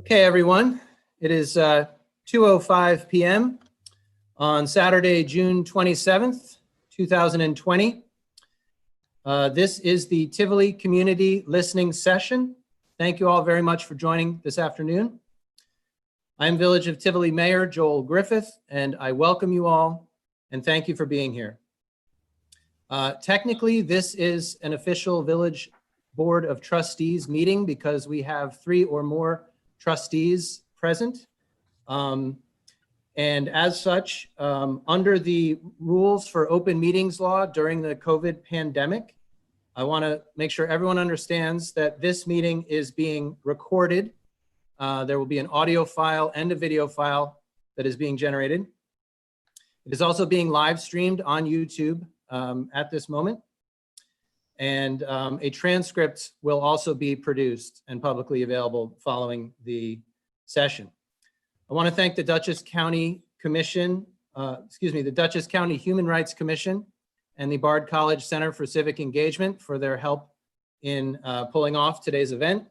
Okay, everyone. It is 2:05 p.m. on Saturday, June 27th, 2020. This is the Tivoli Community Listening Session. Thank you all very much for joining this afternoon. I'm Village of Tivoli Mayor Joel Griffith, and I welcome you all and thank you for being here. Technically, this is an official Village Board of Trustees meeting because we have 3 or more trustees present. And as such, under the rules for open meetings law during the COVID pandemic, I want to make sure everyone understands that this meeting is being recorded. There will be an audio file and a video file that is being generated. It is also being live streamed on YouTube at this moment. And a transcript will also be produced and publicly available following the session. I want to thank the Dutchess County Commission, the Dutchess County Human Rights Commission and the Bard College Center for Civic Engagement for their help in pulling off today's event.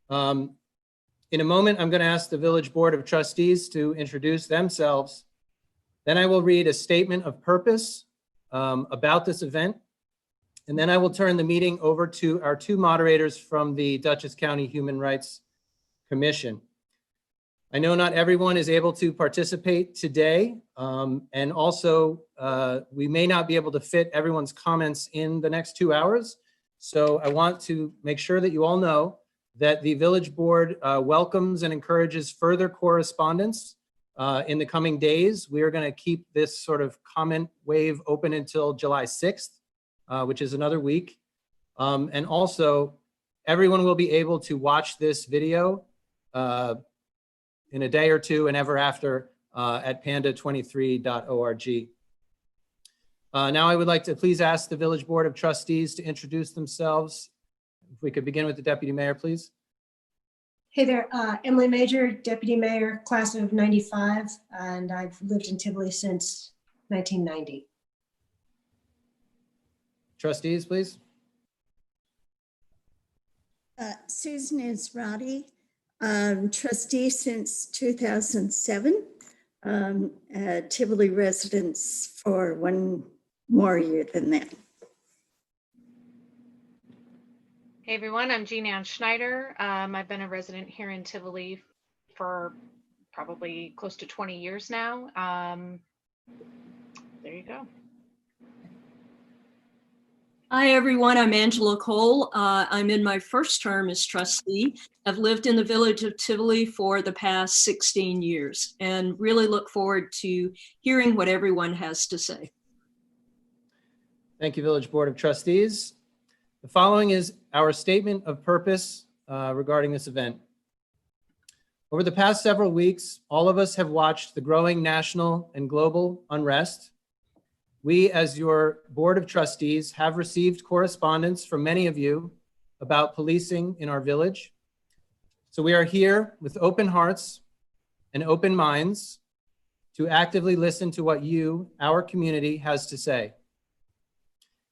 In a moment, I'm going to ask the Village Board of Trustees to introduce themselves. Then I will read a statement of purpose about this event. And then I will turn the meeting over to our 2 moderators from the Dutchess County Human Rights Commission. I know not everyone is able to participate today, and also we may not be able to fit everyone's comments in the next 2 hours. So I want to make sure that you all know that the Village Board welcomes and encourages further correspondence in the coming days. We are going to keep this sort of comment wave open until July 6th. Which is another week. And also, everyone will be able to watch this video in a day or 2 and ever after at panda23.org. Now I would like to please ask the Village Board of Trustees to introduce themselves. If we could begin with the Deputy Mayor, please. Hey there, Emily Major, Deputy Mayor, class of 95, and I've lived in Tivoli since 1990. Trustees, please. Susan Israti, trustee since 2007, Tivoli residents for 1 more year than that. Hey everyone, I'm Jean Ann Schneider. I've been a resident here in Tivoli for probably close to 20 years now. There you go. Hi, everyone. I'm Angela Cole. I'm in my first term as trustee. I've lived in the Village of Tivoli for the past 16 years and really look forward to hearing what everyone has to say. Thank you, Village Board of Trustees. The following is our statement of purpose regarding this event. Over the past several weeks, all of us have watched the growing national and global unrest. We, as your Board of Trustees, have received correspondence from many of you about policing in our village. So we are here with open hearts and open minds to actively listen to what you, our community, has to say.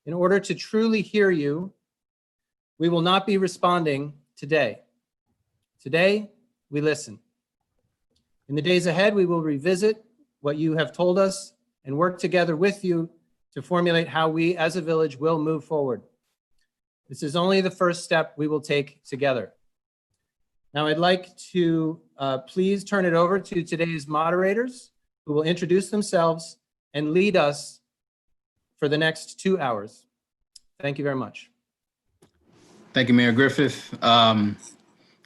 In order to truly hear you, we will not be responding today. Today, we listen. In the days ahead, we will revisit what you have told us and work together with you to formulate how we as a village will move forward. This is only the first step we will take together. Now I'd like to please turn it over to today's moderators who will introduce themselves and lead us for the next 2 hours. Thank you very much. Thank you, Mayor Griffith. Good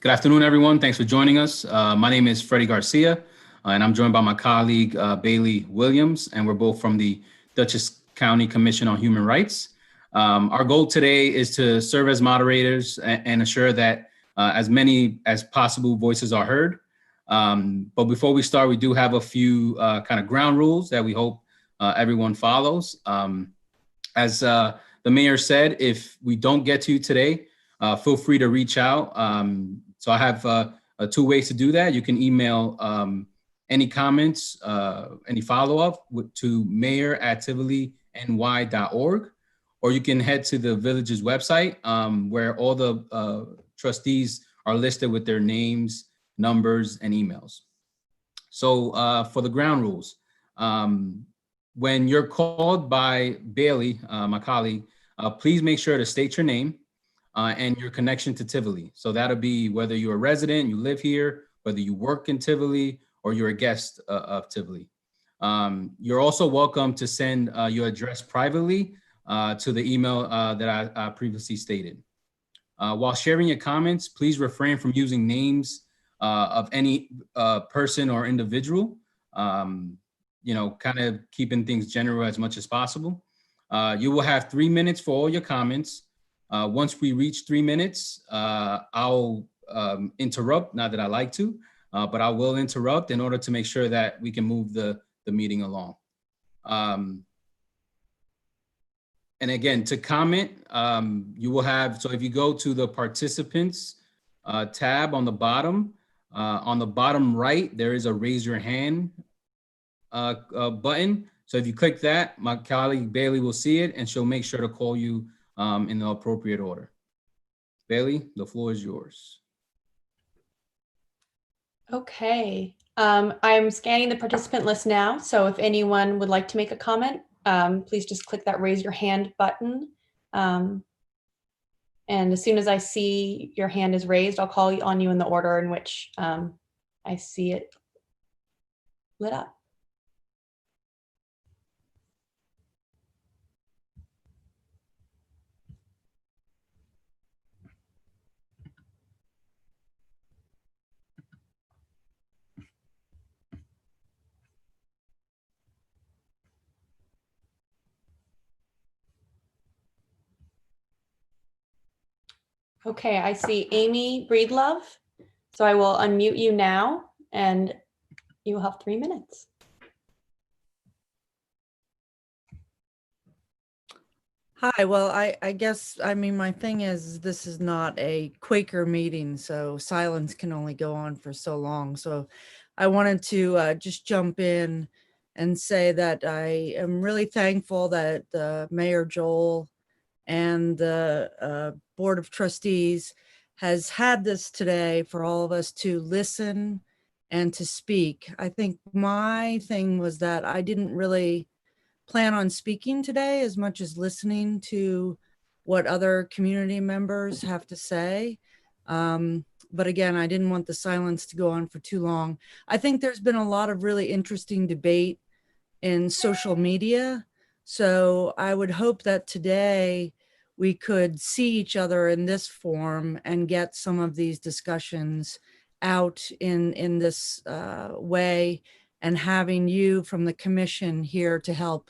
afternoon, everyone. Thanks for joining us. My name is Freddie Garcia. And I'm joined by my colleague, Bailey Williams, and we're both from the Dutchess County Commission on Human Rights. Our goal today is to serve as moderators and assure that as many as possible voices are heard. But before we start, we do have a few kind of ground rules that we hope everyone follows. As the mayor said, if we don't get to you today, feel free to reach out. So I have 2 ways to do that. You can email any comments, any follow-up to mayor@tivoliny.org, or you can head to the village's website where all the trustees are listed with their names numbers, and emails. So for the ground rules, when you're called by Bailey, my colleague, please make sure to state your name and your connection to Tivoli. So that'll be whether you're a resident, you live here, whether you work in Tivoli, or you're a guest of Tivoli. You're also welcome to send your address privately to the email that I previously stated. While sharing your comments, please refrain from using names of any person or individual, kind of keeping things general as much as possible. You will have 3 minutes for all your comments. Once we reach 3 minutes, I'll interrupt, not that I like to, but I will interrupt in order to make sure that we can move the meeting along. And again, to comment, you will have, so if you go to the participants tab on the bottom right, there is a raise your hand button. So if you click that, my colleague Bailey will see it and she'll make sure to call you in the appropriate order. Bailey, the floor is yours. Okay, I'm scanning the participant list now. So if anyone would like to make a comment, please just click that raise your hand button. And as soon as I see your hand is raised, I'll call on you in the order in which I see it lit up. Okay, I see Amy Breedlove. So I will unmute you now and you will have 3 minutes. Hi, well, I guess, I mean, my thing is, this is not a Quaker meeting, so silence can only go on for so long. So I wanted to just jump in and say that I am really thankful that Mayor Joel and the Board of Trustees has had this today for all of us to listen and to speak. I think my thing was that I didn't really plan on speaking today as much as listening to what other community members have to say. But again, I didn't want the silence to go on for too long. I think there's been a lot of really interesting debate in social media. So I would hope that today we could see each other in this form and get some of these discussions out in this way, and having you from the commission here to help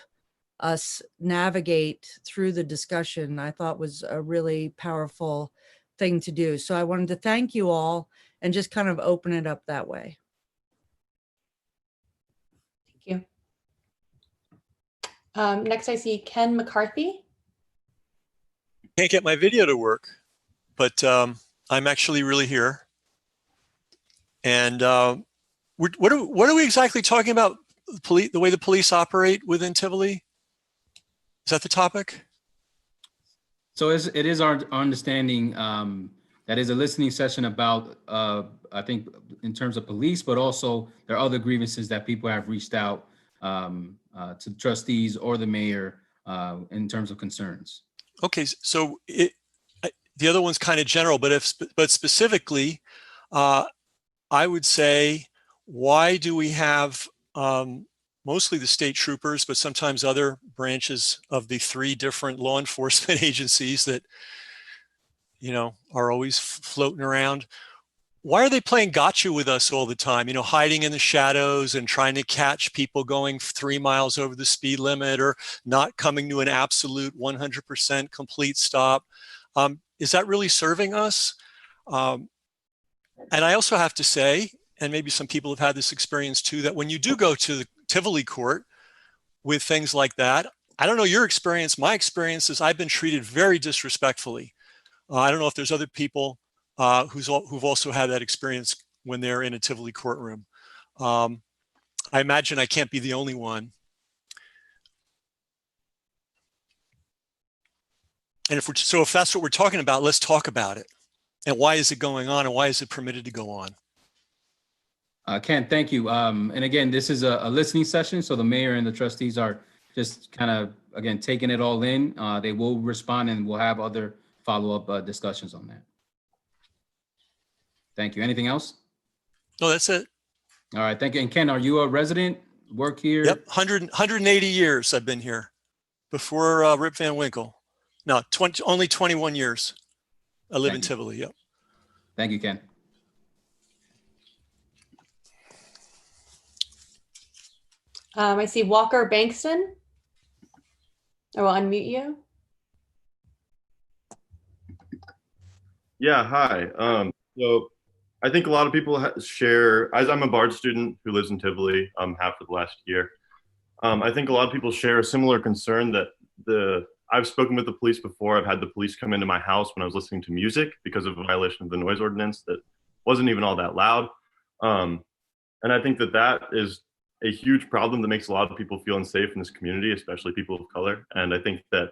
us navigate through the discussion, I thought was a really powerful thing to do. So I wanted to thank you all and just kind of open it up that way. Thank you. Next, I see Ken McCarthy. Can't get my video to work, but I'm actually really here. And what are we exactly talking about? The way the police operate within Tivoli? Is that the topic? So it is our understanding that is a listening session about, I think, in terms of police, but also there are other grievances that people have reached out to trustees or the mayor in terms of concerns. Okay, so the other one's kind of general, but specifically, I would say, why do we have mostly the state troopers, but sometimes other branches of the 3 different law enforcement agencies that, are always floating around? Why are they playing gotcha with us all the time? Hiding in the shadows and trying to catch people going 3 miles over the speed limit, or not coming to an absolute 100% complete stop. Is that really serving us? And I also have to say, and maybe some people have had this experience too, that when you do go to the Tivoli court with things like that, I don't know your experience. My experience is I've been treated very disrespectfully. I don't know if there's other people who've also had that experience when they're in a Tivoli courtroom. I imagine I can't be the only one. And if that's what we're talking about, let's talk about it. And why is it going on, and why is it permitted to go on? Ken, thank you. And again, this is a listening session, so the mayor and the trustees are just kind of, again, taking it all in. They will respond and we'll have other follow-up discussions on that. Thank you. Anything else? No, that's it. All right, thank you. And Ken, are you a resident, work here? Yep, 180 years I've been here before Rip Van Winkle. No, only 21 years. I live in Thank you. Tivoli, yep. Thank you, Ken. I see Walker Bankston. I will unmute you. Yeah, hi. So I think a lot of people share, as I'm a Bard student who lives in Tivoli, half of the last year. I think a lot of people share a similar concern that I've spoken with the police before. I've had the police come into my house when I was listening to music because of a violation of the noise ordinance that wasn't even all that loud. And I think that is a huge problem that makes a lot of people feel unsafe in this community, especially people of color. And I think that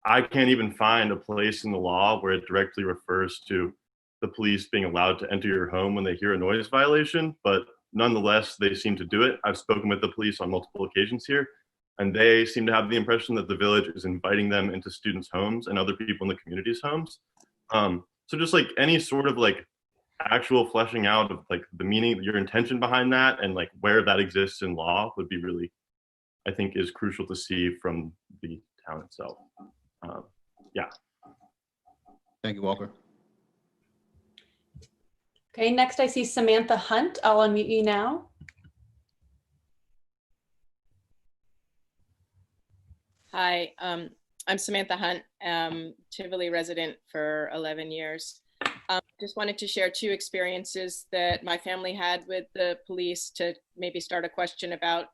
I can't even find a place in the law where it directly refers to the police being allowed to enter your home when they hear a noise violation, but nonetheless, they seem to do it. I've spoken with the police on multiple occasions here, and they seem to have the impression that the village is inviting them into students' homes and other people in the community's homes. So just like any sort of like actual fleshing out of like the meaning, your intention behind that, and like where that exists in law would be really, I think, is crucial to see from the town itself. Yeah. Thank you, Walker. Okay, next I see Samantha Hunt. I'll unmute you now. Hi, I'm Samantha Hunt, Tivoli resident for 11 years. Just wanted to share two experiences that my family had with the police to maybe start a question about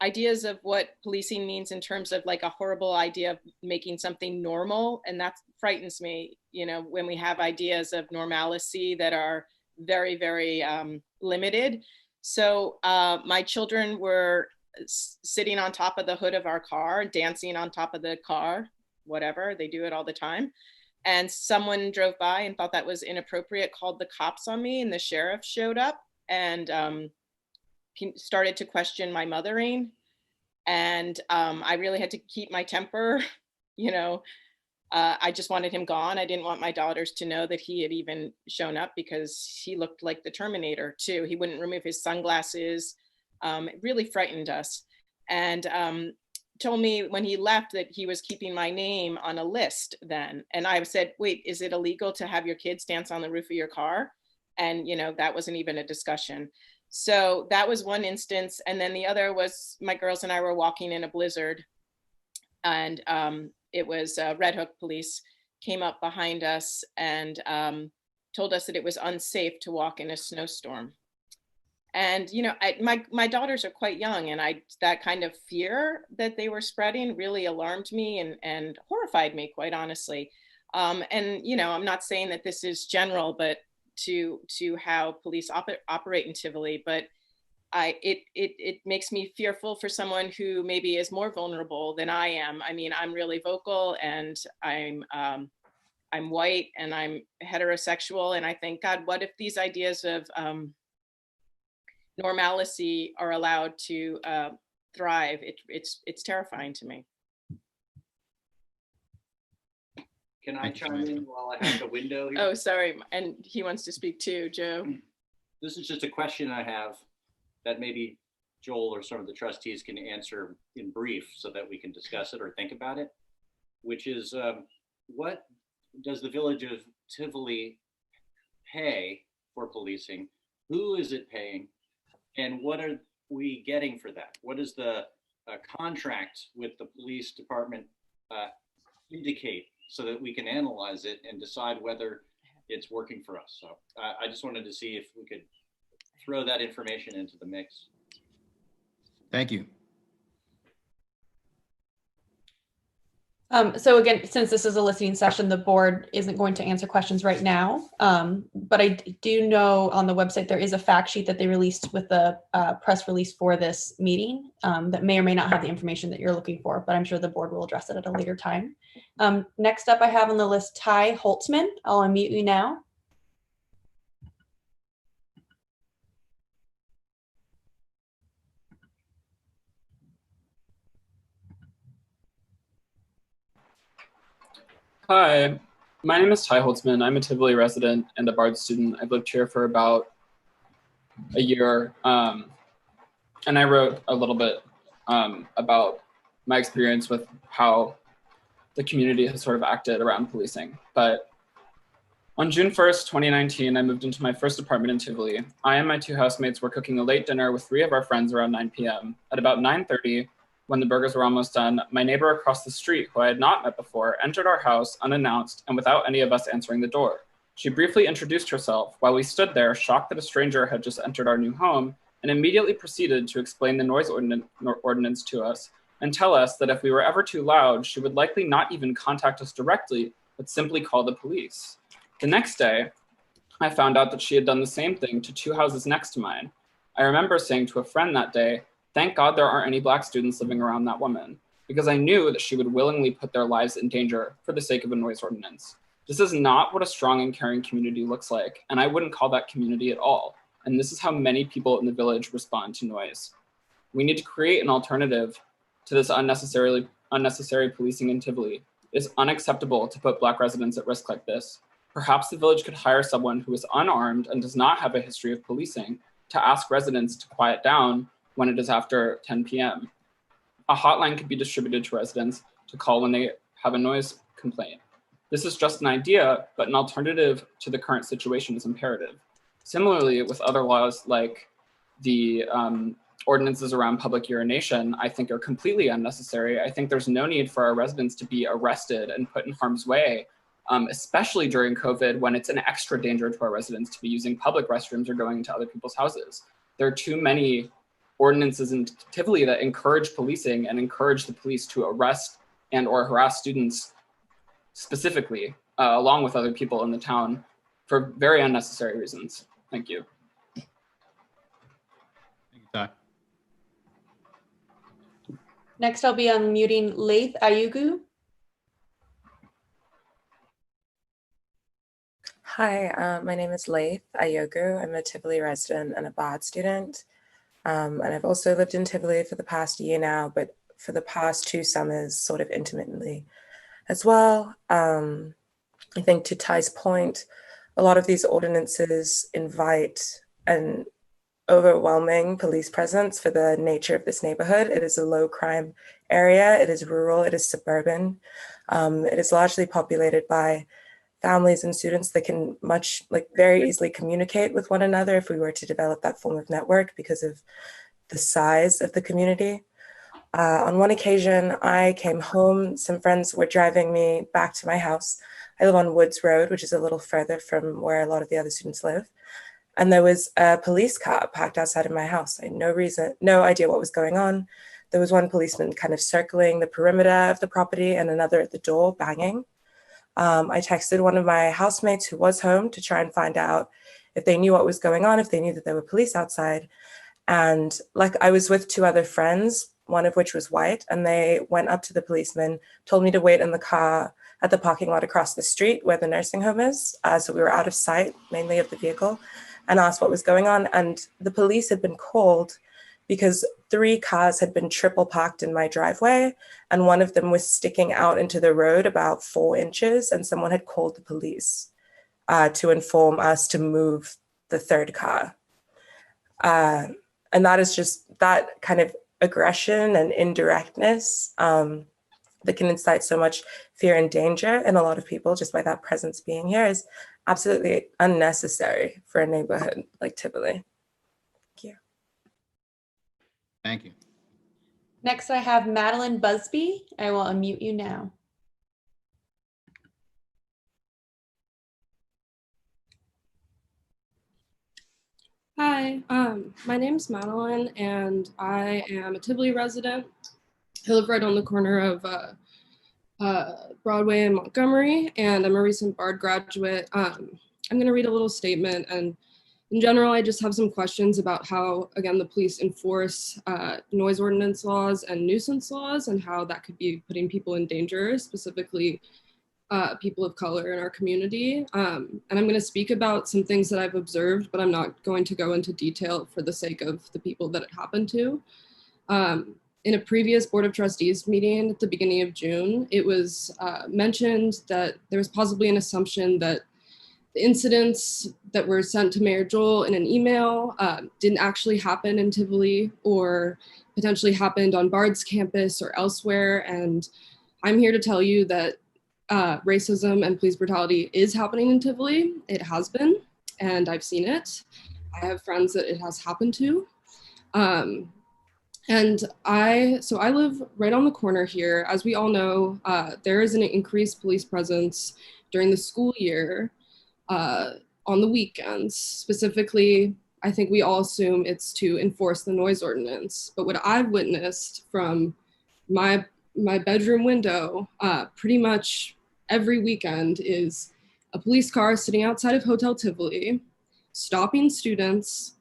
ideas of what policing means in terms of like a horrible idea of making something normal. And that frightens me, you know, when we have ideas of normalcy that are very, very limited. So my children were sitting on top of the hood of our car, dancing on top of the car, whatever, they do it all the time. And someone drove by and thought that was inappropriate, called the cops on me, and the sheriff showed up and started to question my mothering. And I really had to keep my temper, you know. I just wanted him gone. I didn't want my daughters to know that he had even shown up because he looked like the Terminator too. He wouldn't remove his sunglasses. It really frightened us. And told me when he left that he was keeping my name on a list then. And I said, wait, is it illegal to have your kids dance on the roof of your car? And, you know, that wasn't even a discussion. So that was one instance. And then the other was my girls and I were walking in a blizzard, and it was Red Hook police came up behind us and told us that it was unsafe to walk in a snowstorm. And, you know, my daughters are quite young, and that kind of fear that they were spreading really alarmed me and horrified me, quite honestly. And, you know, I'm not saying that this is general, but to how police operate in Tivoli, but it makes me fearful for someone who maybe is more vulnerable than I am. I mean, I'm really vocal, and I'm white, and I'm heterosexual, and I think, God, what if these ideas of normalcy are allowed to thrive? It's terrifying to me. Can I chime in while I have the window here? Oh, sorry. And he wants to speak too, Joe. This is just a question I have that maybe Joel or some of the trustees can answer in brief so that we can discuss it or think about it, which is what does the village of Tivoli pay for policing? Who is it paying? And what are we getting for that? What does the contract with the police department indicate so that we can analyze it and decide whether it's working for us? So I just wanted to see if we could throw that information into the mix. Thank you. So again, since this is a listening session, the board isn't going to answer questions right now. But I do know on the website there is a fact sheet that they released with the press release for this meeting that may or may not have the information that you're looking for, but I'm sure the board will address it at a later time. Next up, I have on the list Ty Holtzman. I'll unmute you now. Hi, my name is Ty Holtzman. I'm a Tivoli resident and a Bard student. I've lived here for about a year, and I wrote a little bit about my experience with how the community has sort of acted around policing. But on June 1st, 2019, I moved into my first apartment in Tivoli. I and my two housemates were cooking a late dinner with 3 of our friends around 9 p.m. At about 9:30, when the burgers were almost done, my neighbor across the street, who I had not met before, entered our house unannounced and without any of us answering the door. She briefly introduced herself while we stood there, shocked that a stranger had just entered our new home, and immediately proceeded to explain the noise ordinance to us and tell us that if we were ever too loud, she would likely not even contact us directly, but simply call the police. The next day, I found out that she had done the same thing to 2 houses next to mine. I remember saying to a friend that day, "Thank God there aren't any Black students living around that woman," because I knew that she would willingly put their lives in danger for the sake of a noise ordinance. This is not what a strong and caring community looks like, and I wouldn't call that community at all. And this is how many people in the village respond to noise. We need to create an alternative to this unnecessary policing in Tivoli. It is unacceptable to put Black residents at risk like this. Perhaps the village could hire someone who is unarmed and does not have a history of policing to ask residents to quiet down when it is after 10 p.m. A hotline could be distributed to residents to call when they have a noise complaint. This is just an idea, but an alternative to the current situation is imperative. Similarly, with other laws like the ordinances around public urination, I think are completely unnecessary. I think there's no need for our residents to be arrested and put in harm's way, especially during COVID, when it's an extra danger to our residents to be using public restrooms or going into other people's houses. There are too many ordinances in Tivoli that encourage policing and encourage the police to arrest and or harass students specifically, along with other people in the town, for very unnecessary reasons. Thank you. Thank you, Ty. Next, I'll be unmuting Laith Ayugu. Hi, my name is Laith Ayogu. I'm a Tivoli resident and a Bard student. And I've also lived in Tivoli for the past year now, but for the past 2 summers, sort of intermittently as well. I think to Ty's point, a lot of these ordinances invite an overwhelming police presence for the nature of this neighborhood. It is a low crime area. It is rural. It is suburban. It is largely populated by families and students that can very easily communicate with one another if we were to develop that form of network because of the size of the community. On one occasion, I came home. Some friends were driving me back to my house. I live on Woods Road, which is a little further from where a lot of the other students live. And there was a police car parked outside of my house. I had no idea what was going on. There was one policeman kind of circling the perimeter of the property and another at the door banging. I texted one of my housemates who was home to try and find out if they knew what was going on, if they knew that there were police outside. And I was with 2 other friends, one of which was white, and they went up to the policeman, told me to wait in the car at the parking lot across the street where the nursing home is. So we were out of sight, mainly of the vehicle, and asked what was going on. And the police had been called because 3 cars had been triple parked in my driveway, and one of them was sticking out into the road about 4 inches, and someone had called the police to inform us to move the 3rd car. And that is just that kind of aggression and indirectness that can incite so much fear and danger in a lot of people just by that presence being here is absolutely unnecessary for a neighborhood like Tivoli. Thank you. Thank you. Next, I have Madeline Busby. I will unmute you now. Hi, my name's Madeline, and I am a Tivoli resident. I live right on the corner of Broadway and Montgomery, and I'm a recent Bard graduate. I'm going to read a little statement, and in general, I just have some questions about how, again, the police enforce noise ordinance laws and nuisance laws, and how that could be putting people in danger, specifically people of color in our community. And I'm going to speak about some things that I've observed, but I'm not going to go into detail for the sake of the people that it happened to. in a previous Board of Trustees meeting at the beginning of June, it was mentioned that there was possibly an assumption that the incidents that were sent to Mayor Joel in an email didn't actually happen in Tivoli or potentially happened on Bard's campus or elsewhere. And I'm here to tell you that racism and police brutality is happening in Tivoli. It has been, and I've seen it. I have friends that it has happened to. And I live right on the corner here. As we all know, there is an increased police presence during the school year on the weekends. Specifically, I think we all assume it's to enforce the noise ordinance. But what I've witnessed from my bedroom window pretty much every weekend is a police car sitting outside of Hotel Tivoli, stopping students,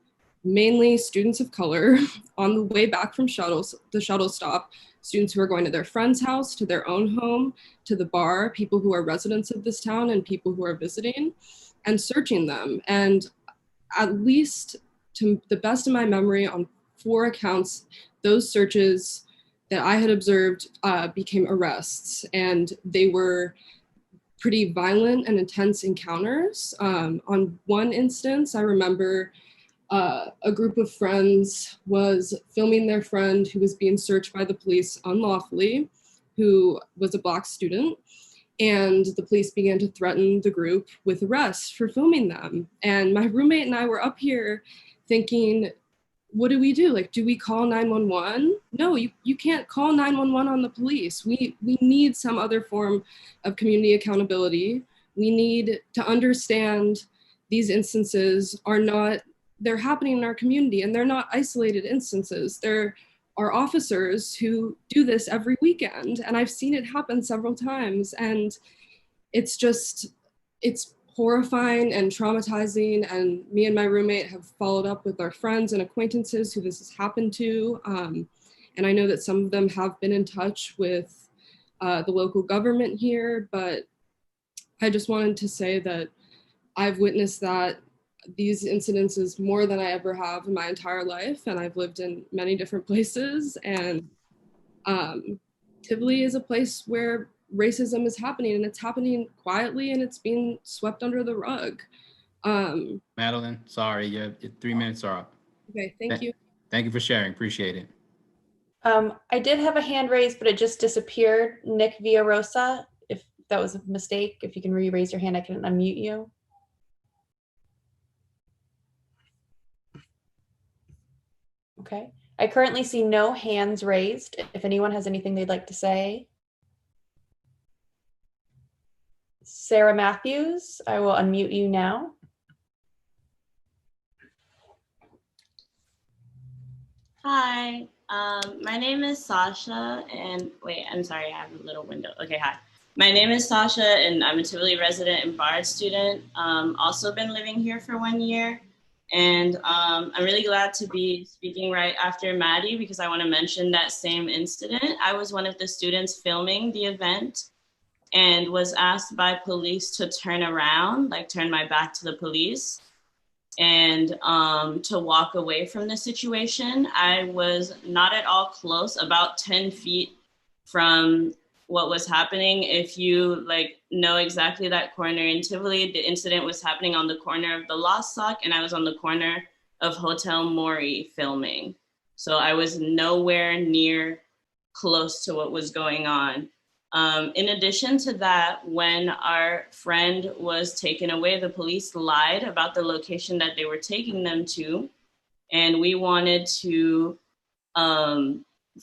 mainly students of color, on the way back from the shuttle stop, students who are going to their friend's house, to their own home, to the bar, people who are residents of this town and people who are visiting, and searching them. And at least to the best of my memory, on 4 accounts, those searches that I had observed became arrests, and they were pretty violent and intense encounters. On one instance, I remember a group of friends was filming their friend who was being searched by the police unlawfully, who was a Black student. And the police began to threaten the group with arrest for filming them. And my roommate and I were up here thinking, what do we do? Like, do we call 911? No, you can't call 911 on the police. We need some other form of community accountability. We need to understand these instances they're happening in our community, and they're not isolated instances. There are officers who do this every weekend, and I've seen it happen several times, and it's horrifying and traumatizing. And me and my roommate have followed up with our friends and acquaintances who this has happened to, and I know that some of them have been in touch with the local government here, but I just wanted to say that I've witnessed these incidences more than I ever have in my entire life, and I've lived in many different places, and Tivoli is a place where racism is happening, and it's happening quietly, and it's being swept under the rug. Madeline, sorry, your 3 minutes are up. Okay, thank you. Thank you for sharing, appreciate it. I did have a hand raised, but it just disappeared. Nick Villarosa, if that was a mistake, if you can re-raise your hand, I can unmute you. Okay, I currently see no hands raised. If anyone has anything they'd like to say. Sarah Matthews, I will unmute you now. Hi, my name is Sasha, and wait, I'm sorry, I have a little window. Okay, hi. My name is Sasha, and I'm a Tivoli resident and Bard student. Also been living here for 1 year. And I'm really glad to be speaking right after Maddie, because I want to mention that same incident. I was one of the students filming the event and was asked by police to turn around, like turn my back to the police, and to walk away from the situation. I was not at all close, about 10 feet from what was happening. If you know exactly that corner in Tivoli, the incident was happening on the corner of the Lost Sock, and I was on the corner of Hotel Maury filming. So I was nowhere near close to what was going on. In addition to that, when our friend was taken away, the police lied about the location that they were taking them to, and we wanted to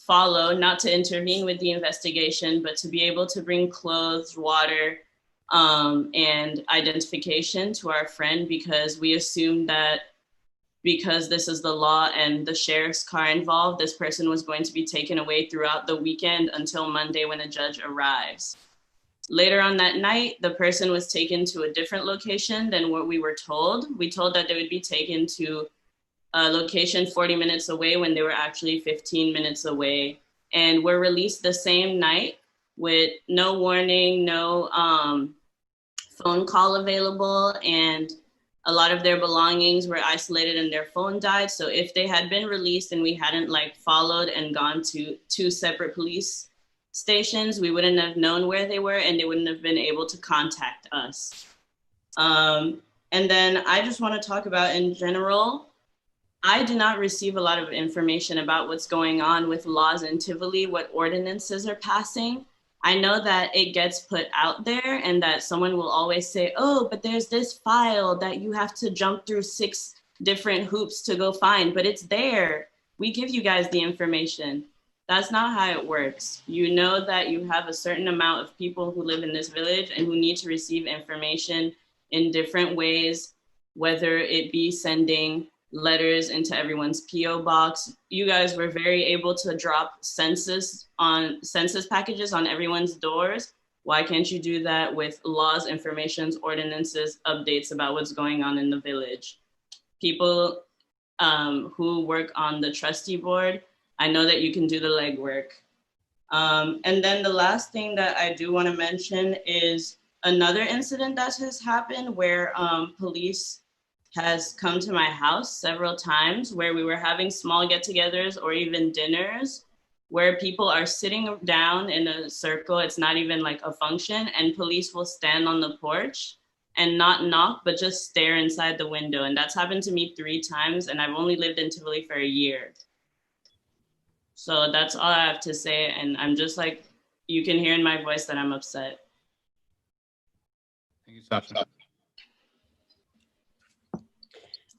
follow, not to intervene with the investigation, but to be able to bring clothes, water, and identification to our friend, because we assumed that because this is the law and the sheriff's car involved, this person was going to be taken away throughout the weekend until Monday when a judge arrives. Later on that night, the person was taken to a different location than what we were told. We told that they would be taken to a location 40 minutes away when they were actually 15 minutes away, and were released the same night with no warning, no phone call available, and A lot of their belongings were isolated and their phone died. So if they had been released and we hadn't like followed and gone to 2 separate police stations, we wouldn't have known where they were and they wouldn't have been able to contact us. And then I just want to talk about in general, I do not receive a lot of information about what's going on with laws in Tivoli, what ordinances are passing. I know that it gets put out there and that someone will always say, oh, but there's this file that you have to jump through 6 different hoops to go find, but it's there. We give you guys the information. That's not how it works. You know that you have a certain amount of people who live in this village and who need to receive information in different ways, whether it be sending letters into everyone's PO box. You guys were very able to drop census packages on everyone's doors. Why can't you do that with laws, informations, ordinances, updates about what's going on in the village? People who work on the trustee board, I know that you can do the legwork. And then the last thing that I do want to mention is another incident that has happened where police has come to my house several times where we were having small get-togethers or even dinners where people are sitting down in a circle. It's not even like a function, and police will stand on the porch and not knock, but just stare inside the window. And that's happened to me 3 times, and I've only lived in Tivoli for a year. So that's all I have to say. And I'm just like, you can hear in my voice that I'm upset. Thank you, Sasha.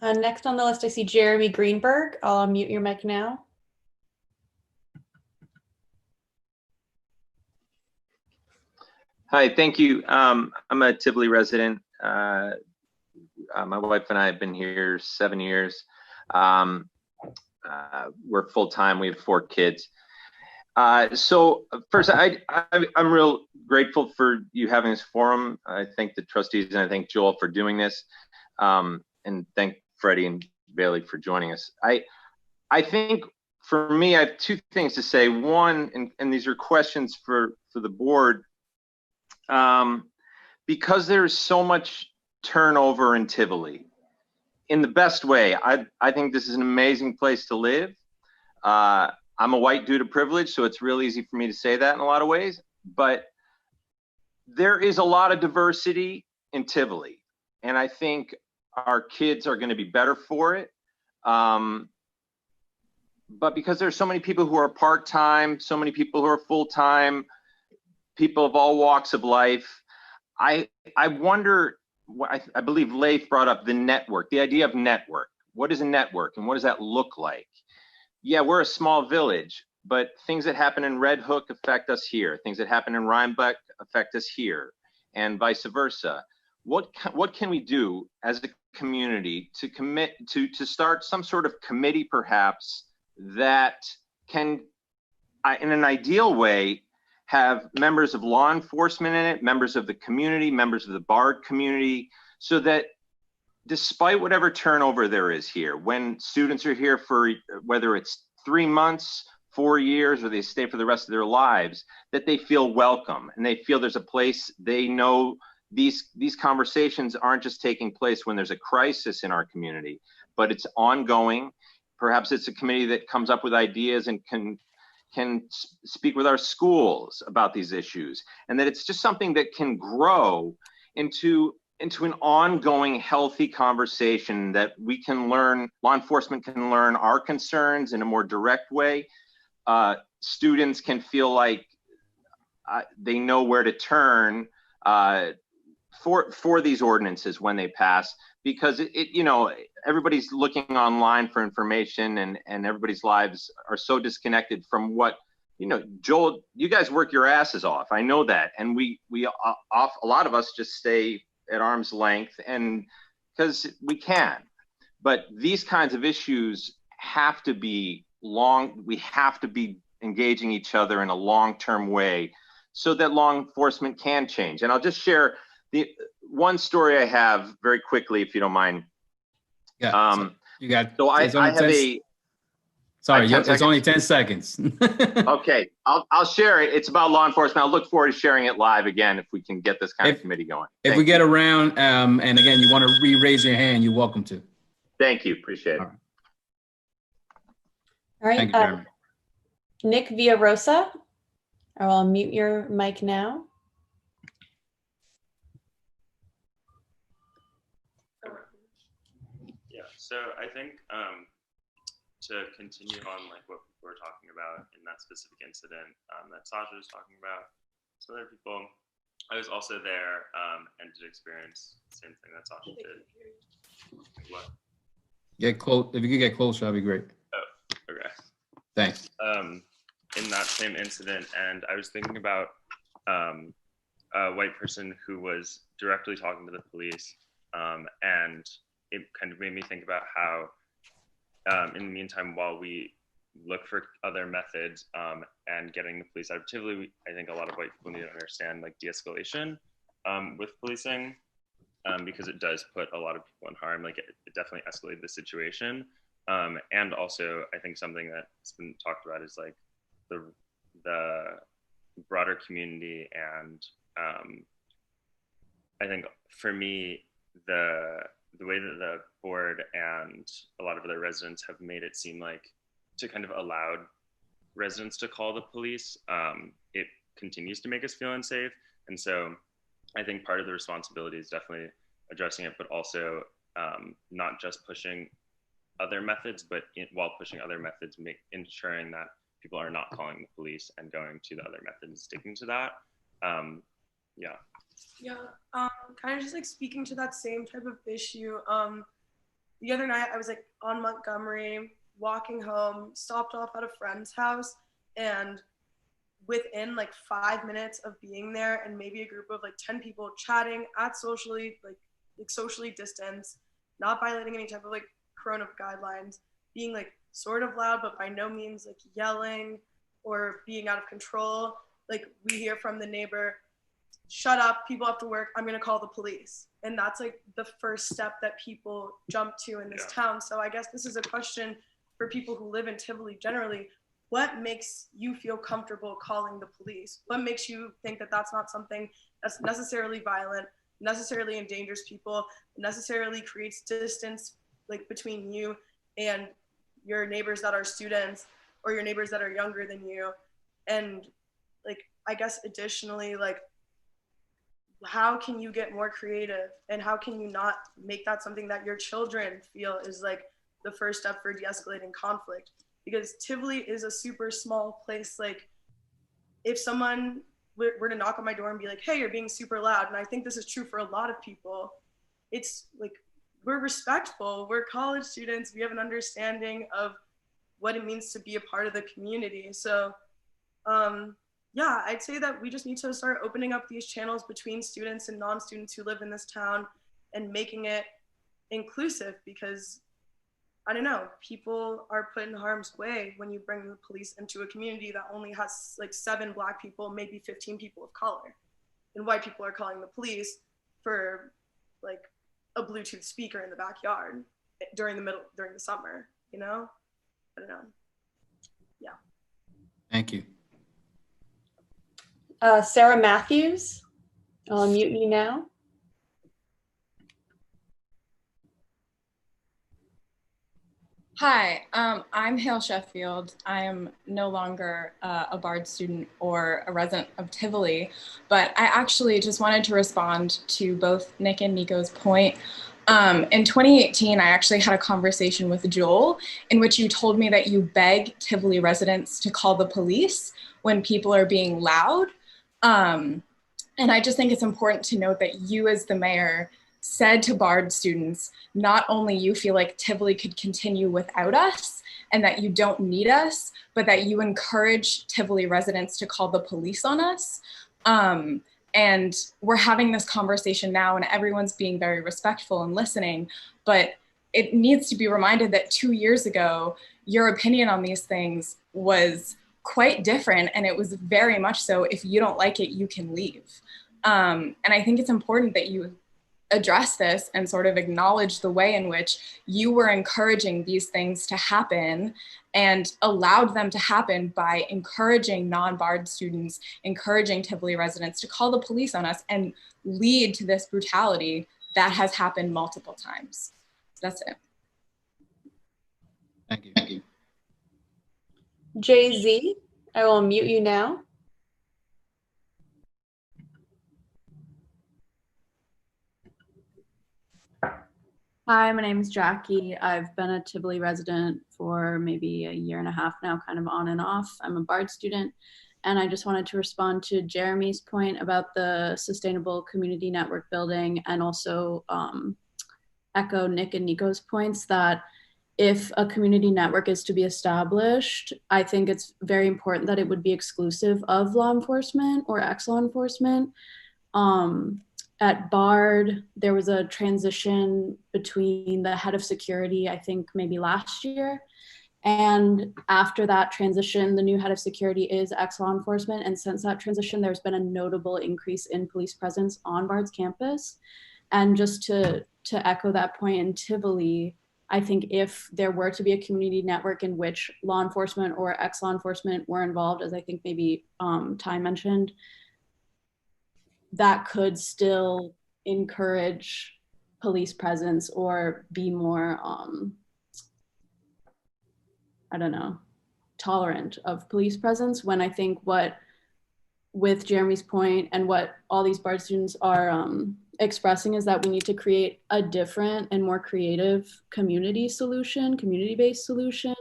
Next on the list, I see Jeremy Greenberg. I'll unmute your mic now. Hi, thank you. I'm a Tivoli resident. My wife and I have been here 7 years. We're full-time. We have 4 kids. So first, I'm real grateful for you having this forum. I thank the trustees and I thank Joel for doing this. And thank Freddie and Bailey for joining us. I think for me, I have 2 things to say. One, and these are questions for the board, because there's so much turnover in Tivoli, in the best way. I think this is an amazing place to live. I'm a white dude of privilege, so it's real easy for me to say that in a lot of ways, but there is a lot of diversity in Tivoli, and I think our kids are going to be better for it. But because there's so many people who are part-time, so many people who are full-time, people of all walks of life, I wonder, I believe Leif brought up the network, the idea of network. What is a network and what does that look like? Yeah, we're a small village, but things that happen in Red Hook affect us here. Things that happen in Rhinebeck affect us here, and vice versa. What can we do as a community to commit to start some sort of committee, perhaps, that can, in an ideal way, have members of law enforcement in it, members of the community, members of the BARD community, so that despite whatever turnover there is here, when students are here for whether it's 3 months, 4 years, or they stay for the rest of their lives, that they feel welcome and they feel there's a place. They know these conversations aren't just taking place when there's a crisis in our community, but it's ongoing. Perhaps it's a committee that comes up with ideas and can speak with our schools about these issues, and that it's just something that can grow into an ongoing healthy conversation that we can learn, law enforcement can learn our concerns in a more direct way. Students can feel like they know where to turn for these ordinances when they pass, because everybody's looking online for information, and everybody's lives are so disconnected from what, Joel, you guys work your asses off. I know that. And we a lot of us just stay at arm's length, and because we can, but these kinds of issues have to be we have to be engaging each other in a long-term way so that law enforcement can change. And I'll just share the one story I have very quickly, if you don't mind. Yeah. So you got. So I have Sorry, 10 it's seconds? only 10 seconds. Okay, I'll share it. It's about law enforcement. I'll look forward to sharing it live again if we can get this kind of committee going. If we get around, and again, you want to re-raise your hand, you're welcome to. Thank you. Appreciate it. All right. Thank you, Jeremy. Nick Villarosa, I will mute your mic now. Yeah, so I think to continue on like what we were talking about in that specific incident that Sasha was talking about, some other people, I was also there and did experience the same thing that Sasha did. What? Get close. If you could get closer, that'd be great. Oh, okay. Thanks. In that same incident, and I was thinking about a white person who was directly talking to the police, and it kind of made me think about how, in the meantime, while we look for other methods and getting the police out of Tivoli, I think a lot of white people need to understand like de-escalation with policing, because it does put a lot of people in harm. Like it definitely escalated the situation. And also, I think something that's been talked about is like the broader community. And I think for me, the way that the board and a lot of other residents have made it seem like to kind of allowed residents to call the police, it continues to make us feel unsafe. And so I think part of the responsibility is definitely addressing it, but also not just pushing other methods, but while pushing other methods, ensuring that people are not calling the police and going to the other methods and sticking to that. Yeah. Yeah, kind of just like speaking to that same type of issue. The other night I was like on Montgomery, walking home, stopped off at a friend's house, and within like 5 minutes of being there and maybe a group of like 10 people chatting at socially distanced, not violating any type of like corona guidelines, being like sort of loud but by no means like yelling or being out of control. Like we hear from the neighbor, shut up, people have to work, I'm gonna call the police. And that's like the first step that people jump to in this town. So I guess this is a question for people who live in Tivoli generally. What makes you feel comfortable calling the police? What makes you think that that's not something that's necessarily violent, necessarily endangers people, necessarily creates distance like between you and your neighbors that are students or your neighbors that are younger than you? And like, I guess additionally, like, how can you get more creative, and how can you not make that something that your children feel is like the first step for de-escalating conflict? Because Tivoli is a super small place. Like if someone were to knock on my door and be like, hey, you're being super loud, and I think this is true for a lot of people, it's like, we're respectful, we're college students, we have an understanding of what it means to be a part of the community. So yeah, I'd say that we just need to start opening up these channels between students and non-students who live in this town and making it inclusive, because I don't know, people are put in harm's way when you bring the police into a community that only has like 7 Black people, maybe 15 people of color, and white people are calling the police for like a Bluetooth speaker in the backyard during the summer, you know? I don't know. Yeah. Thank you. Sarah Matthews, I'll unmute you now. Hi, I'm Hale Sheffield. I am no longer a Bard student or a resident of Tivoli, but I actually just wanted to respond to both Nick and Nico's point. In 2018, I actually had a conversation with Joel in which you told me that you beg Tivoli residents to call the police when people are being loud. And I just think it's important to note that you as the mayor said to Bard students, not only you feel like Tivoli could continue without us and that you don't need us, but that you encourage Tivoli residents to call the police on us. And we're having this conversation now and everyone's being very respectful and listening, but it needs to be reminded that 2 years ago, your opinion on these things was quite different, and it was very much so, if you don't like it, you can leave. And I think it's important that you address this and sort of acknowledge the way in which you were encouraging these things to happen and allowed them to happen by encouraging non-BARD students, encouraging Tivoli residents to call the police on us and lead to this brutality that has happened multiple times. That's it. Thank you. Thank you. Jay-Z, I will mute you now. Hi, my name is Jackie. I've been a Tivoli resident for maybe a year and a half now, kind of on and off. I'm a BARD student, and I just wanted to respond to Jeremy's point about the sustainable community network building, and also echo Nick and Nico's points that if a community network is to be established, I think it's very important that it would be exclusive of law enforcement or ex-law enforcement. At BARD, there was a transition between the head of security, I think maybe last year. And after that transition, the new head of security is ex-law enforcement. And since that transition, there's been a notable increase in police presence on BARD's campus. And just to echo that point in Tivoli, I think if there were to be a community network in which law enforcement or ex-law enforcement were involved, as I think maybe Ty mentioned, that could still encourage police presence or be more, I don't know, tolerant of police presence, when I think what, with Jeremy's point and what all these BARD students are expressing, is that we need to create a different and more creative community solution, community-based solution,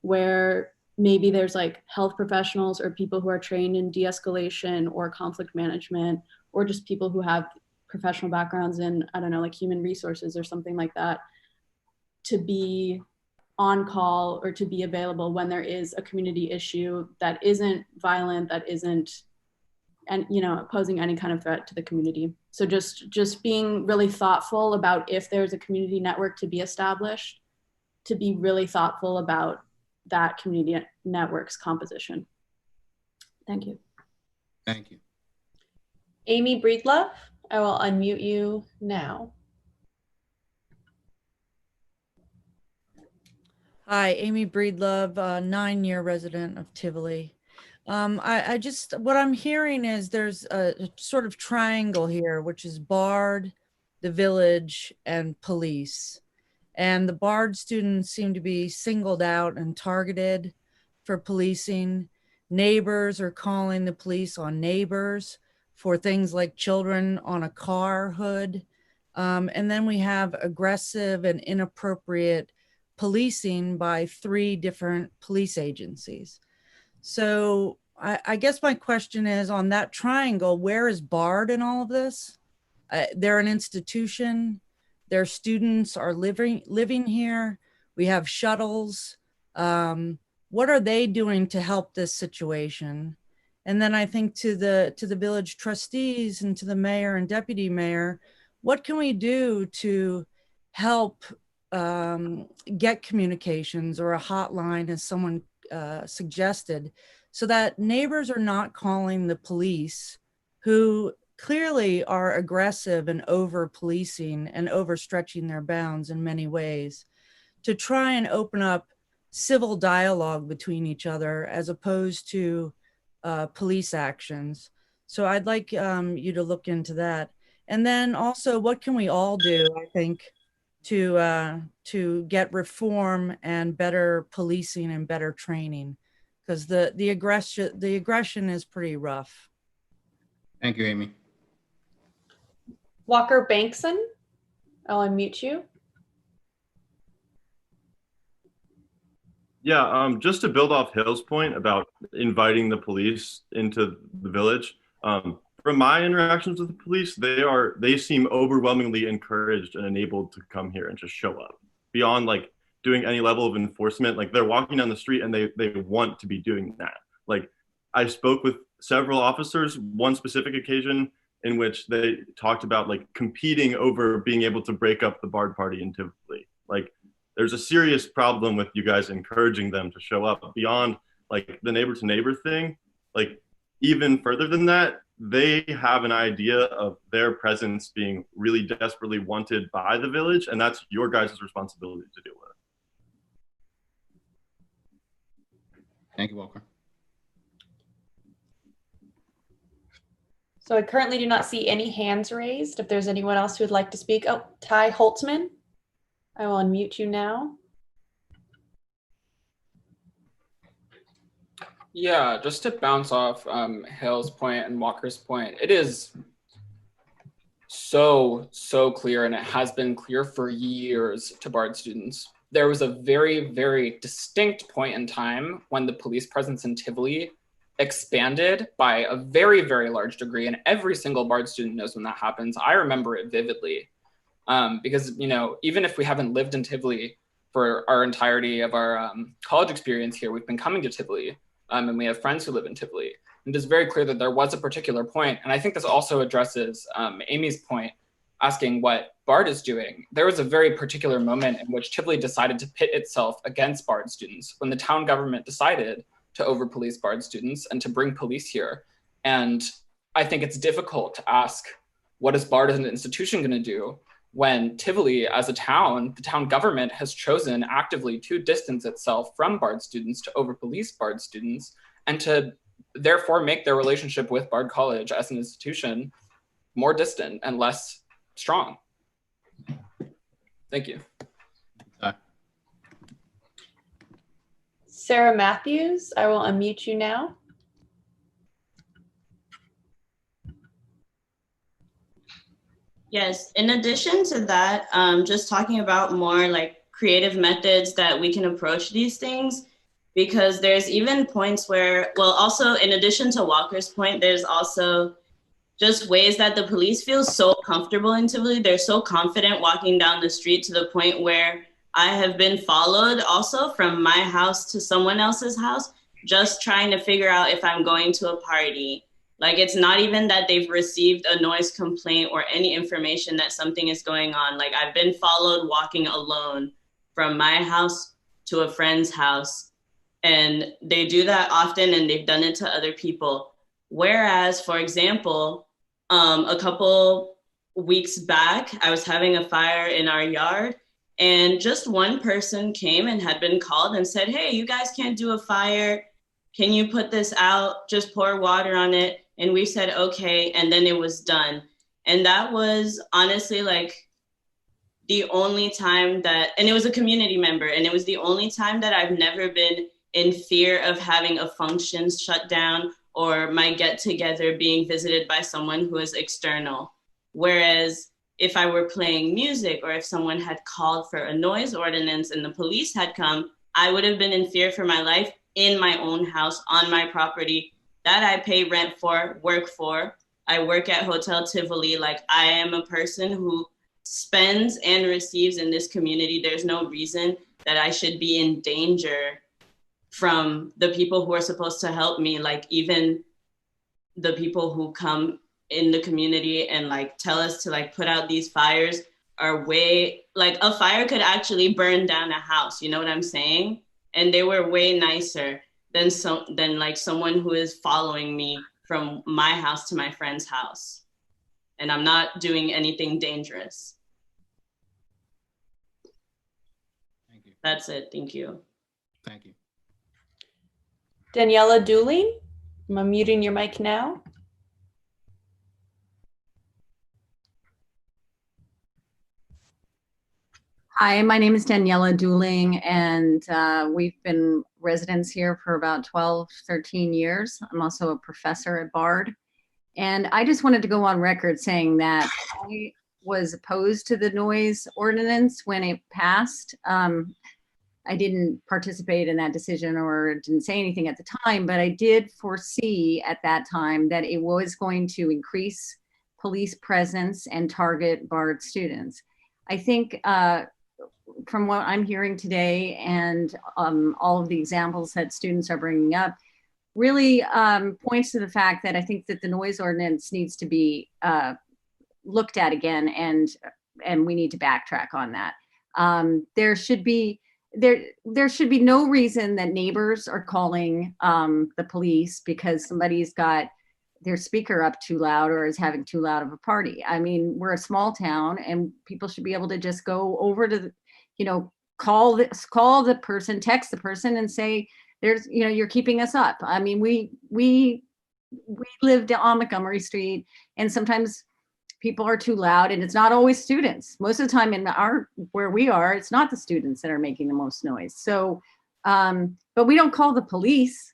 where maybe there's like health professionals or people who are trained in de-escalation or conflict management, or just people who have professional backgrounds in, I don't know, like human resources or something like that, to be on call or to be available when there is a community issue that isn't violent, that isn't, and you know, posing any kind of threat to the community. So just being really thoughtful about, if there's a community network to be established, to be really thoughtful about that community network's composition. Thank you. Thank you. Amy Breedlove, I will unmute you now. Hi, Amy Breedlove, 9-year resident of Tivoli. I just, what I'm hearing is there's a sort of triangle here, which is BARD, the village, and police. And the BARD students seem to be singled out and targeted for policing. Neighbors are calling the police on neighbors for things like children on a car hood. And then we have aggressive and inappropriate policing by 3 different police agencies. So I guess my question is, on that triangle, where is BARD in all of this? They're an institution. Their students are living here. We have shuttles. What are they doing to help this situation? And then I think to the village trustees and to the mayor and deputy mayor, what can we do to help get communications or a hotline, as someone suggested, so that neighbors are not calling the police, who clearly are aggressive and over policing and overstretching their bounds in many ways, to try and open up civil dialogue between each other as opposed to police actions. So I'd like you to look into that. And then also, what can we all do, I think, to get reform and better policing and better training, because the aggression is pretty rough. Thank you, Amy. Walker Bankson, I'll unmute you. Yeah, just to build off Hill's point about inviting the police into the village. From my interactions with the police, they seem overwhelmingly encouraged and enabled to come here and just show up. Beyond like doing any level of enforcement, like they're walking down the street and they want to be doing that. Like I spoke with several officers, one specific occasion in which they talked about like competing over being able to break up the BARD party in Tivoli. Like there's a serious problem with you guys encouraging them to show up beyond like the neighbor to neighbor thing. Like even further than that, they have an idea of their presence being really desperately wanted by the village, and that's your guys' responsibility to deal with. Thank you, Walker. So I currently do not see any hands raised. If there's anyone else who would like to speak. Oh, Ty Holtzman. I will unmute you now. Yeah, just to bounce off Hale's point and Walker's point, it is so clear, and it has been clear for years to Bard students. There was a very, very distinct point in time when the police presence in Tivoli expanded by a very, very large degree, and every single Bard student knows when that happens. I remember it vividly because, you know, even if we haven't lived in Tivoli for our entirety of our college experience here, we've been coming to Tivoli, and we have friends who live in Tivoli. And it's very clear that there was a particular point, and I think this also addresses Amy's point, asking what Bard is doing. There was a very particular moment in which Tivoli decided to pit itself against Bard students when the town government decided to over-police Bard students and to bring police here. And I think it's difficult to ask, what is Bard as an institution going to do when Tivoli as a town, the town government has chosen actively to distance itself from Bard students, to over-police Bard students, and to therefore make their relationship with Bard College as an institution more distant and less strong. Thank you. Sarah Matthews, I will unmute you now. Yes, in addition to that, just talking about more like creative methods that we can approach these things, because there's even points where, well, also in addition to Walker's point, there's also just ways that the police feel so comfortable in Tivoli. They're so confident walking down the street to the point where I have been followed also from my house to someone else's house, just trying to figure out if I'm going to a party. Like, it's not even that they've received a noise complaint or any information that something is going on. Like, I've been followed walking alone from my house to a friend's house. And they do that often, and they've done it to other people. Whereas, for example, a couple weeks back, I was having a fire in our yard, and just one person came and had been called and said, hey, you guys can't do a fire. Can you put this out? Just pour water on it. And we said, okay. And then it was done. And that was honestly like the only time that, and it was a community member, and it was the only time that I've never been in fear of having a function shut down or my get together being visited by someone who is external. Whereas if I were playing music, or if someone had called for a noise ordinance and the police had come, I would have been in fear for my life in my own house, on my property, that I pay rent for, work for. I work at Hotel Tivoli. Like, I am a person who spends and receives in this community. There's no reason that I should be in danger from the people who are supposed to help me. Like, even the people who come in the community and like tell us to like put out these fires are way, like, a fire could actually burn down a house, you know what I'm saying? And they were way nicer than like someone who is following me from my house to my friend's house. And I'm not doing anything dangerous. Thank you. That's it. Thank you. Thank you. Daniela Dooley, I'm unmuting your mic now. Hi, my name is Daniela Dooling, and we've been residents here for about 12, 13 years. I'm also a professor at Bard. And I just wanted to go on record saying that I was opposed to the noise ordinance when it passed. I didn't participate in that decision or didn't say anything at the time, but I did foresee at that time that it was going to increase police presence and target Bard students. I think from what I'm hearing today and all of the examples that students are bringing up really points to the fact that I think that the noise ordinance needs to be looked at again, and we need to backtrack on that. There should be, there should be no reason that neighbors are calling the police because somebody's got their speaker up too loud or is having too loud of a party. I mean, we're a small town and people should be able to just go over to, call the person, text the person and say, you're keeping us up. I mean, we lived on Montgomery Street and sometimes people are too loud and it's not always students. Most of the time where we are, it's not the students that are making the most noise. So, but we don't call the police.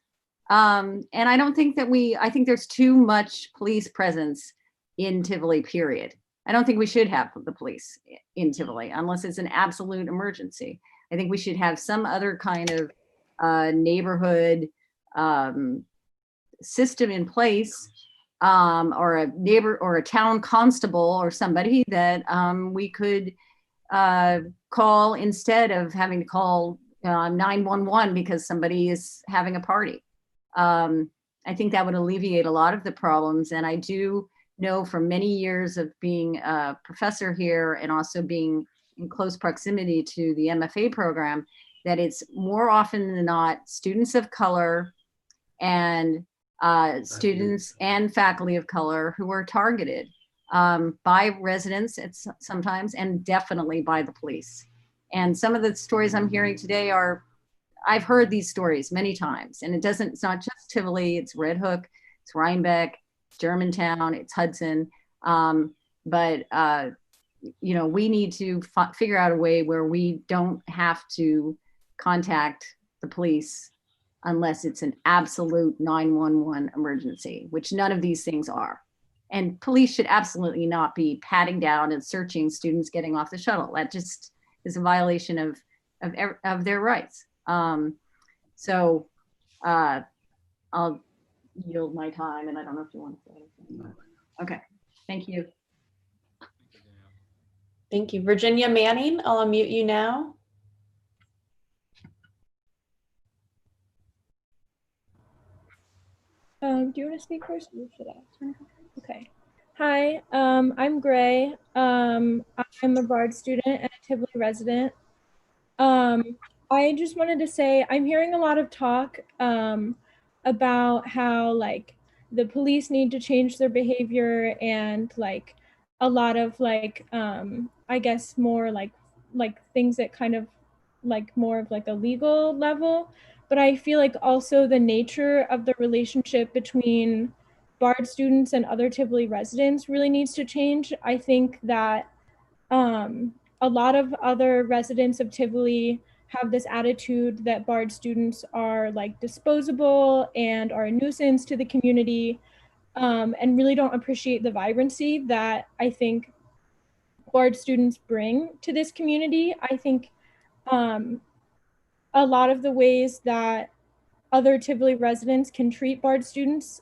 And I don't think that I think there's too much police presence in Tivoli, period. I don't think we should have the police in Tivoli unless it's an absolute emergency. I think we should have some other kind of neighborhood system in place, or a neighbor or a town constable or somebody that we could call instead of having to call 911 because somebody is having a party. I think that would alleviate a lot of the problems. And I do know from many years of being a professor here and also being in close proximity to the MFA program that it's more often than not students of color and students and faculty of color who are targeted by residents sometimes and definitely by the police. And some of the stories I'm hearing today I've heard these stories many times, and it's not just Tivoli, it's Red Hook, it's Rhinebeck, it's Germantown, it's Hudson. But we need to figure out a way where we don't have to contact the police unless it's an absolute 911 emergency, which none of these things are. And police should absolutely not be patting down and searching students getting off the shuttle. That just is a violation of their rights. So I'll yield my time, and I don't know if you want to say anything. Okay, thank you. Thank you. Virginia Manning, I'll unmute you now. Do you want to speak first or should I? Okay. Hi, I'm Gray. I'm a Bard student and a Tivoli resident. I just wanted to say I'm hearing a lot of talk about how like the police need to change their behavior and like a lot of like I guess more like things that kind of like more of like a legal level. But I feel like also the nature of the relationship between Bard students and other Tivoli residents really needs to change. I think that a lot of other residents of Tivoli have this attitude that Bard students are like disposable and are a nuisance to the community, and really don't appreciate the vibrancy that I think Bard students bring to this community. I think a lot of the ways that other Tivoli residents can treat Bard students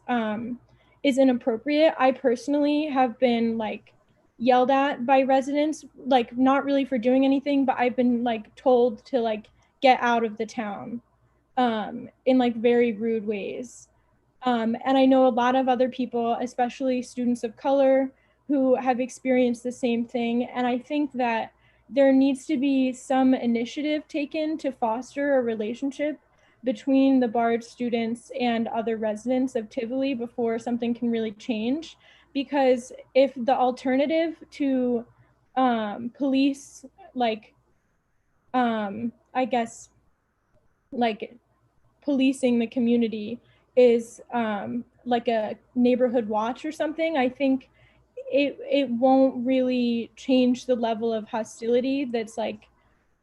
is inappropriate. I personally have been like yelled at by residents, like not really for doing anything, but I've been like told to like get out of the town in like very rude ways. And I know a lot of other people, especially students of color, who have experienced the same thing. And I think that there needs to be some initiative taken to foster a relationship between the Bard students and other residents of Tivoli before something can really change. Because if the alternative to police, like, I guess, like policing the community is like a neighborhood watch or something, I think it won't really change the level of hostility that's like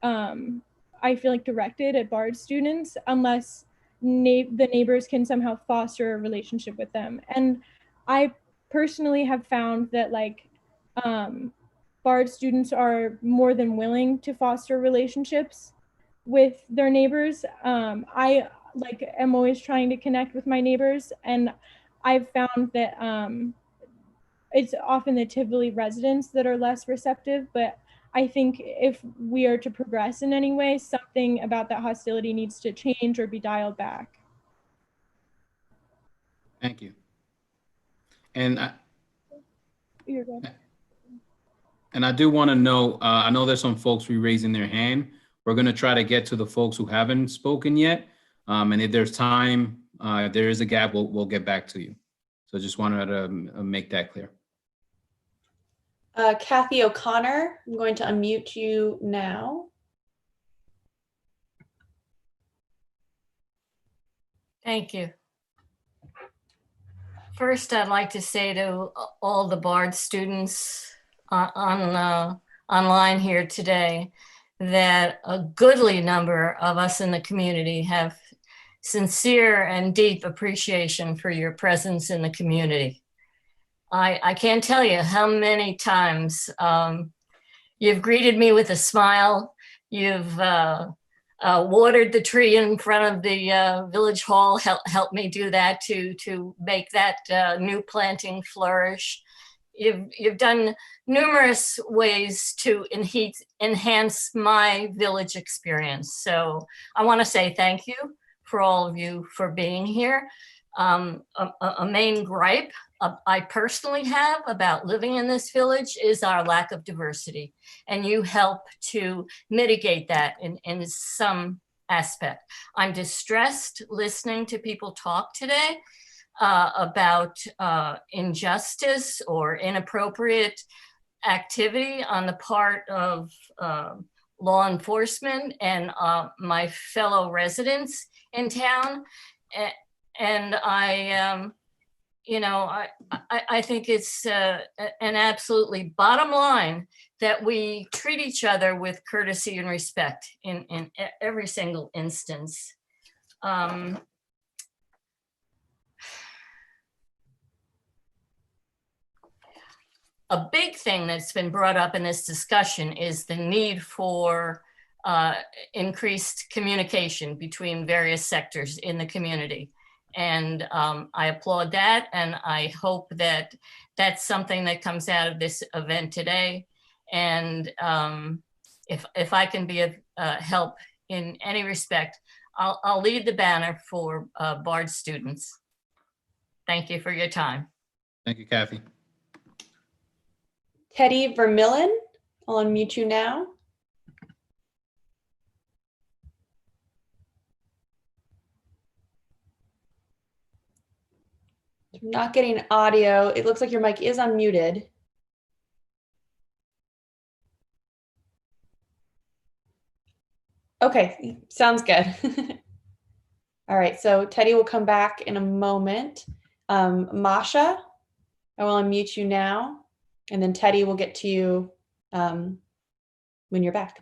I feel like directed at Bard students unless the neighbors can somehow foster a relationship with them. And I personally have found that like Bard students are more than willing to foster relationships with their neighbors. I like am always trying to connect with my neighbors, and I've found that it's often the Tivoli residents that are less receptive, but I think if we are to progress in any way, something about that hostility needs to change or be dialed back. Thank you. And You're good. I do want to know, I know there's some folks raising their hand. we're going to try to get to the folks who haven't spoken yet. And if there's time, if there is a gap, we'll get back to you. So just wanted to make that clear. Kathy O'Connor, I'm going to unmute you now. Thank you. First, I'd like to say to all the Bard students online here today that a goodly number of us in the community have sincere and deep appreciation for your presence in the community. I can't tell you how many times you've greeted me with a smile. You've watered the tree in front of the village hall, helped me do that to make that new planting flourish. You've done numerous ways to enhance my village experience. So I want to say thank you for all of you for being here. A main gripe I personally have about living in this village is our lack of diversity. And you help to mitigate that in some aspect. I'm distressed listening to people talk today about injustice or inappropriate activity on the part of law enforcement and my fellow residents in town. And I think it's an absolutely bottom line that we treat each other with courtesy and respect in every single instance. A big thing that's been brought up in this discussion is the need for increased communication between various sectors in the community. And I applaud that, and I hope that that's something that comes out of this event today. And if I can be of help in any respect, I'll lead the banner for Bard students. Thank you for your time. Thank you, Kathy. Teddy Vermillion, I'll unmute you now. I'm not getting audio. It looks like your mic is unmuted. Okay, sounds good. All right, so Teddy will come back in a moment. Masha, I will unmute you now, and then Teddy will get to you when you're back.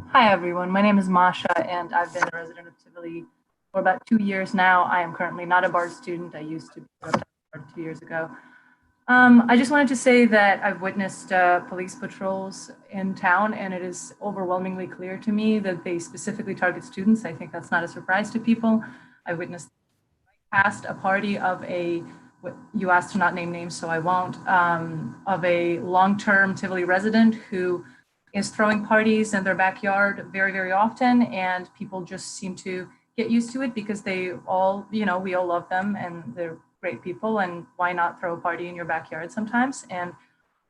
Hi, everyone. My name is Masha, and I've been a resident of Tivoli for about 2 years now. I am currently not a Bard student. I used to be a Bard 2 years ago. I just wanted to say that I've witnessed police patrols in town, and it is overwhelmingly clear to me that they specifically target students. I think that's not a surprise to people. I witnessed past a party of you asked to not name names, so I won't, of a long-term Tivoli resident who is throwing parties in their backyard very, very often, and people just seem to get used to it because they all, we all love them and they're great people, and why not throw a party in your backyard sometimes? And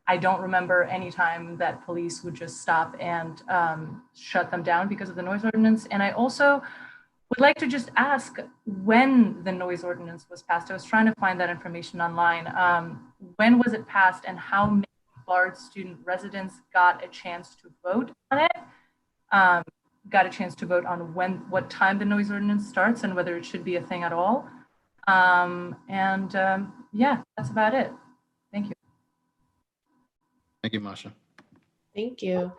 I don't remember any time that police would just stop and shut them down because of the noise ordinance. And I also would like to just ask when the noise ordinance was passed. I was trying to find that information online. When was it passed, and how many Bard student residents got a chance to vote on it? Got a chance to vote on what time the noise ordinance starts and whether it should be a thing at all. Yeah, that's about it. Thank you. Thank you, Masha. Thank you.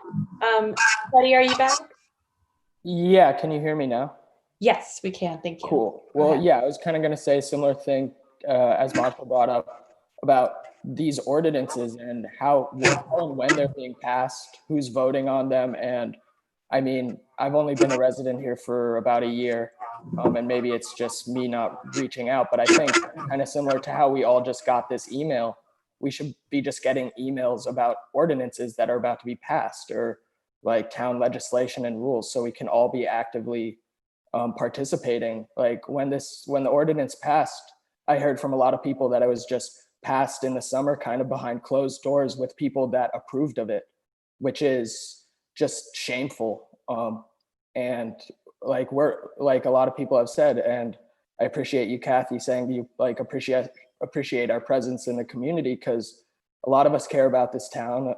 Teddy, are you back? Yeah, can you hear me now? Yes, we can. Thank you. Cool. Well, yeah, I was kind of going to say a similar thing as Masha brought up about these ordinances and how and when they're being passed, who's voting on them. And I mean, I've only been a resident here for about a year, and maybe it's just me not reaching out, but I think kind of similar to how we all just got this email, we should be just getting emails about ordinances that are about to be passed, or like town legislation and rules, so we can all be actively participating. Like when the ordinance passed, I heard from a lot of people that it was just passed in the summer kind of behind closed doors with people that approved of it, which is just shameful. And like a lot of people have said, and I appreciate you, Kathy, saying you like appreciate our presence in the community, because a lot of us care about this town,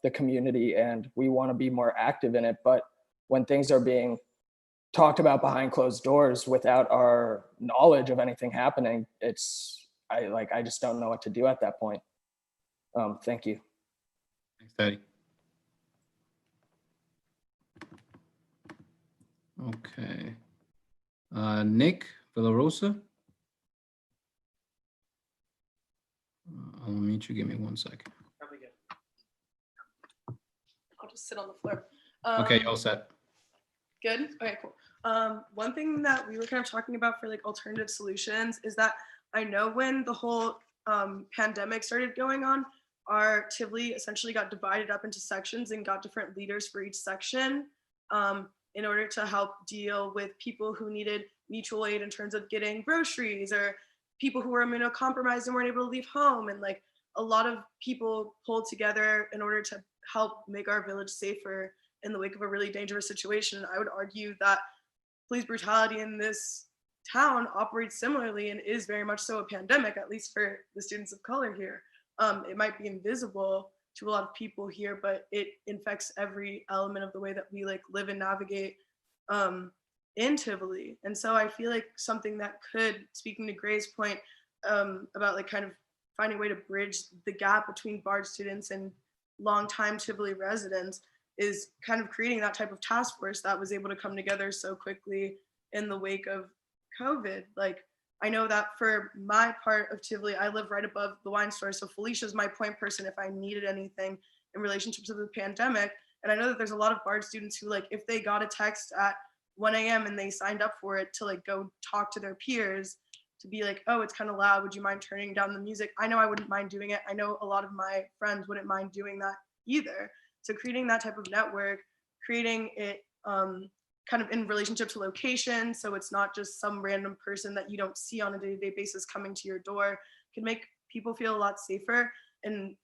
the community, and we want to be more active in it. But when things are being talked about behind closed doors without our knowledge of anything happening, I just don't know what to do at that point. Thank you. Thanks, Teddy. Okay. Nick Villarosa. I'll meet you. Give me 1 second. Probably good. I'll just sit on the floor. Okay, you all set. Good. Okay, cool. One thing that we were kind of talking about for like alternative solutions is that I know when the whole pandemic started going on, our Tivoli essentially got divided up into sections and got different leaders for each section in order to help deal with people who needed mutual aid in terms of getting groceries, or people who were immunocompromised and weren't able to leave home. And like a lot of people pulled together in order to help make our village safer in the wake of a really dangerous situation. I would argue that police brutality in this town operates similarly and is very much so a pandemic, at least for the students of color here. It might be invisible to a lot of people here, but it infects every element of the way that we like live and navigate in Tivoli. And so I feel like something that could, speaking to Gray's point about like kind of finding a way to bridge the gap between Bard students and longtime Tivoli residents, is kind of creating that type of task force that was able to come together so quickly in the wake of COVID. Like, I know that for my part of Tivoli, I live right above the wine store. So Felicia's my point person if I needed anything in relationship to the pandemic. And I know that there's a lot of Bard students who, like, if they got a text at 1 a.m. and they signed up for it to like go talk to their peers, to be like, oh, it's kind of loud, would you mind turning down the music? I know I wouldn't mind doing it. I know a lot of my friends wouldn't mind doing that either. So creating that type of network, creating it kind of in relationship to location, so it's not just some random person that you don't see on a day-to-day basis coming to your door, can make people feel a lot safer. And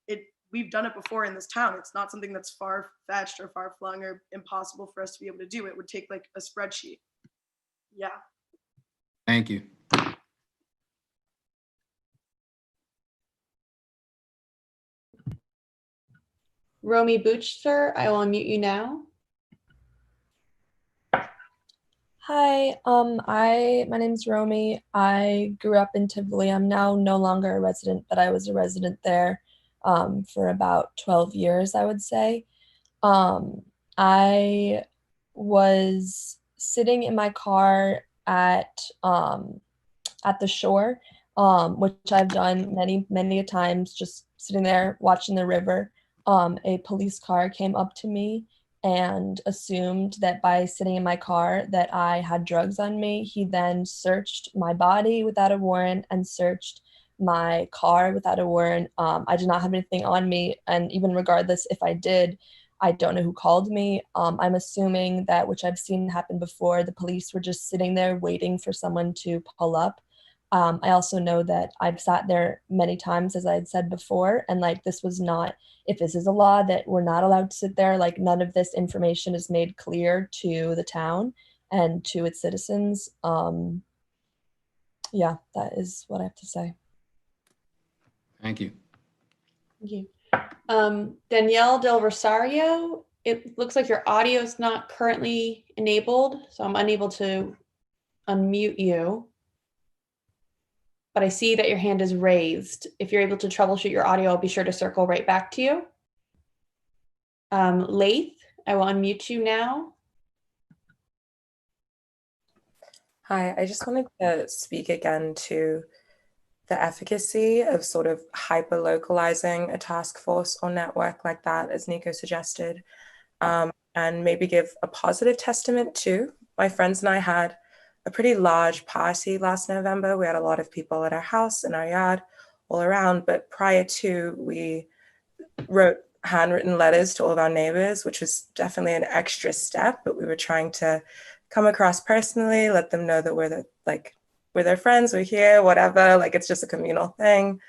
we've done it before in this town. It's not something that's far-fetched or far-flung or impossible for us to be able to do. It would take like a spreadsheet. Yeah. Thank you. Romy Boochster, I will unmute you now. Hi, my name's Romy. I grew up in Tivoli. I'm now no longer a resident, but I was a resident there for about 12 years, I would say. I was sitting in my car at the shore, which I've done many a times, just sitting there watching the river. A police car came up to me and assumed that by sitting in my car that I had drugs on me. He then searched my body without a warrant and searched my car without a warrant. I did not have anything on me, and even regardless if I did, I don't know who called me. I'm assuming that, which I've seen happen before, the police were just sitting there waiting for someone to pull up. I also know that I've sat there many times, as I had said before, and like this was not, if this is a law that we're not allowed to sit there, like none of this information is made clear to the town and to its citizens. Yeah, that is what I have to say. Thank you. Thank you. Danielle Del Rosario, it looks like your audio is not currently enabled, so I'm unable to unmute you. But I see that your hand is raised. If you're able to troubleshoot your audio, I'll be sure to circle right back to you. Laith, I will unmute you now. Hi, I just wanted to speak again to the efficacy of sort of hyper-localizing a task force or network like that, as Nico suggested, and maybe give a positive testament to. My friends and I had a pretty large party last November. We had a lot of people at our house, in our yard, all around. But prior to, we wrote handwritten letters to all of our neighbors, which was definitely an extra step. But we were trying to come across personally, let them know that we're their friends, we're here, whatever. Like, it's just a communal thing.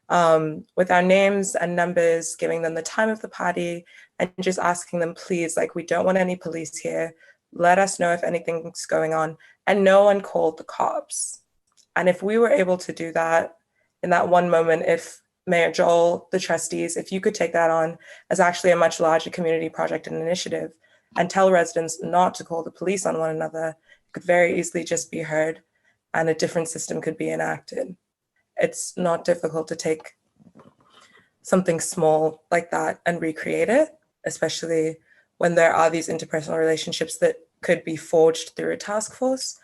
with our names and numbers, giving them the time of the party, and just asking them, please, like, we don't want any police here. Let us know if anything's going on. And no one called the cops. And if we were able to do that in that one moment, if Mayor Joel, the trustees, if you could take that on as actually a much larger community project and initiative and tell residents not to call the police on one another, it could very easily just be heard and a different system could be enacted. It's not difficult to take something small like that and recreate it, especially when there are these interpersonal relationships that could be forged through a task force.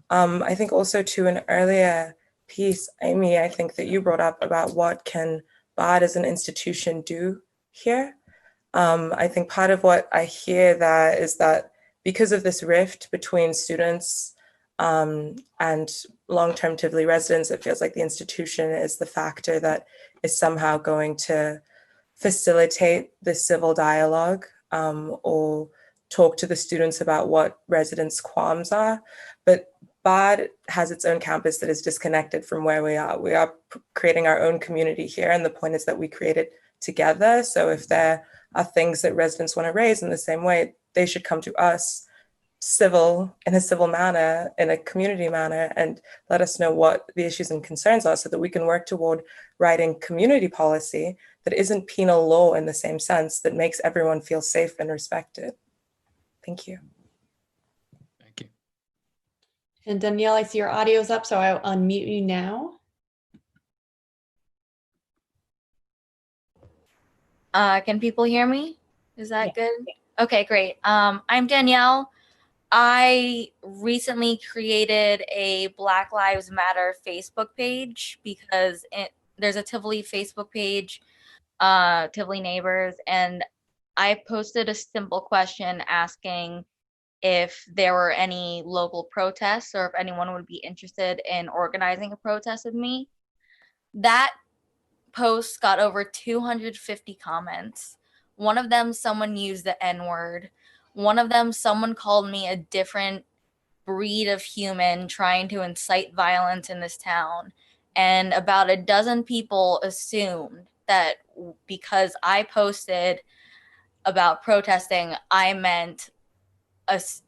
I think also to an earlier piece, Amy, I think that you brought up about what can BARD as an institution do here. I think part of what I hear that is that because of this rift between students and long-term Tivoli residents, it feels like the institution is the factor that is somehow going to facilitate this civil dialogue or talk to the students about what residents' qualms are. But BARD has its own campus that is disconnected from where we are. We are creating our own community here, and the point is that we create it together. So if there are things that residents want to raise in the same way, they should come to us in a civil manner, in a community manner, and let us know what the issues and concerns are so that we can work toward writing community policy that isn't penal law in the same sense, that makes everyone feel safe and respected. Thank you. Thank you. And Danielle, I see your audio's up, so I'll unmute you now. Can people hear me? Is that good? Okay, great. I'm Danielle. I recently created a Black Lives Matter Facebook page because there's a Tivoli Facebook page, Tivoli Neighbors, and I posted a simple question asking if there were any local protests or if anyone would be interested in organizing a protest with me. That post got over 250 comments. One of them, someone used the N-word. One of them, someone called me a different breed of human trying to incite violence in this town. And about a dozen people assumed that because I posted about protesting, I meant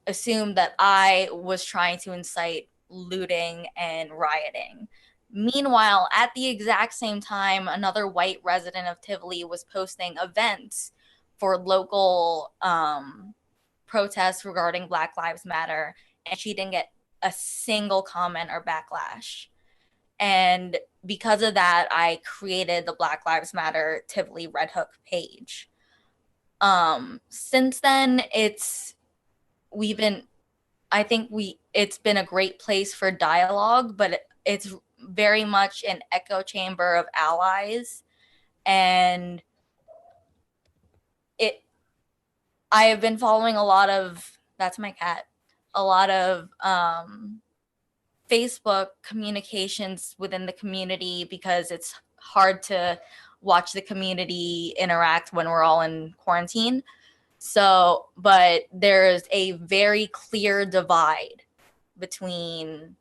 assumed that I was trying to incite looting and rioting. Meanwhile, at the exact same time, another white resident of Tivoli was posting events for local protests regarding Black Lives Matter, and she didn't get a single comment or backlash. And because of that, I created the Black Lives Matter Tivoli Red Hook page. Since then, it's been a great place for dialogue, but it's very much an echo chamber of allies. And I have been following a lot of Facebook communications within the community because it's hard to watch the community interact when we're all in quarantine. So, but there's a very clear divide between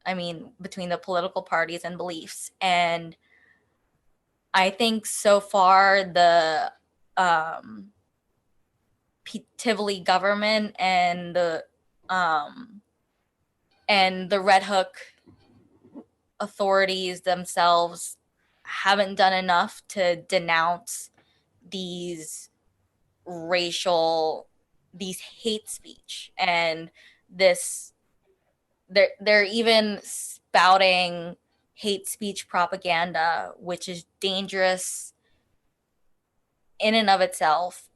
the political parties and beliefs. And I think so far the Tivoli government and the Red Hook authorities themselves haven't done enough to denounce these hate speech, and they're even spouting hate speech propaganda, which is dangerous in and of itself.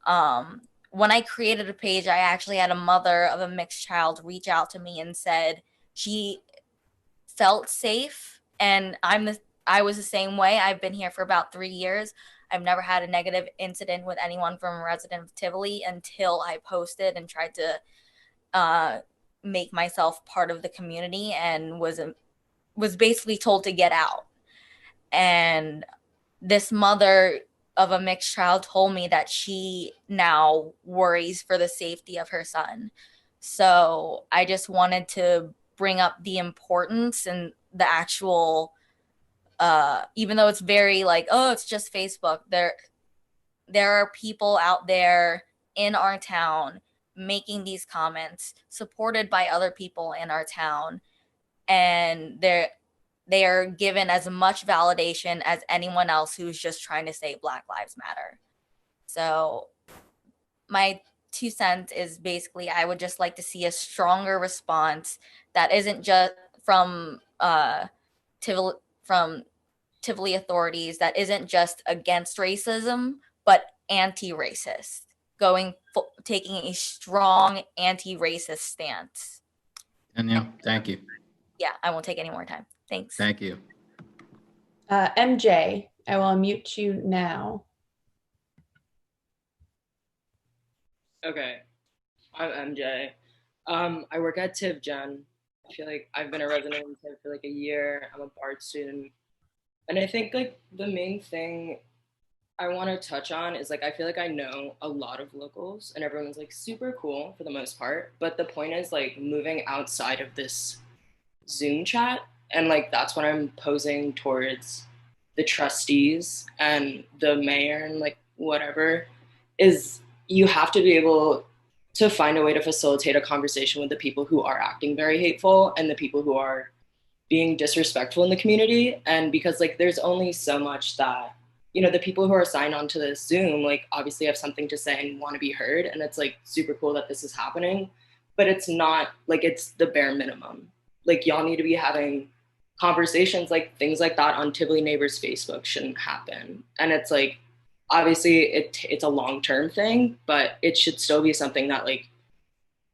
When I created a page, I actually had a mother of a mixed child reach out to me and said she felt safe, and I was the same way. I've been here for about 3 years. I've never had a negative incident with anyone from a resident of Tivoli until I posted and tried to make myself part of the community and was basically told to get out. And this mother of a mixed child told me that she now worries for the safety of her son. So I just wanted to bring up the importance and the actual even though it's very like, oh, it's just Facebook, there are people out there in our town making these comments, supported by other people in our town, and they are given as much validation as anyone else who's just trying to say Black Lives Matter. So my 2 cents is basically, I would just like to see a stronger response that isn't just from Tivoli authorities, that isn't just against racism, but anti-racist, taking a strong anti-racist stance. Danielle, thank you. Yeah, I won't take any more time. Thanks. Thank you. MJ, I will unmute you now. Okay, I'm MJ. I work at Tiv Gen. I feel like I've been a resident in Tiv for like a year. I'm a BARD student. And I think like the main thing I want to touch on is like, I feel like I know a lot of locals and everyone's like super cool for the most part. But the point is like moving outside of this Zoom chat. And like, that's what I'm posing towards the trustees and the mayor and like whatever, is you have to be able to find a way to facilitate a conversation with the people who are acting very hateful and the people who are being disrespectful in the community. And because like, there's only so much that, you know, the people who are signed on to this Zoom, like obviously have something to say and want to be heard. And it's like super cool that this is happening, but it's not like, it's the bare minimum. Like y'all need to be having conversations, like things like that on Tivoli Neighbors Facebook shouldn't happen. And it's like, obviously it's a long-term thing, but it should still be something that like,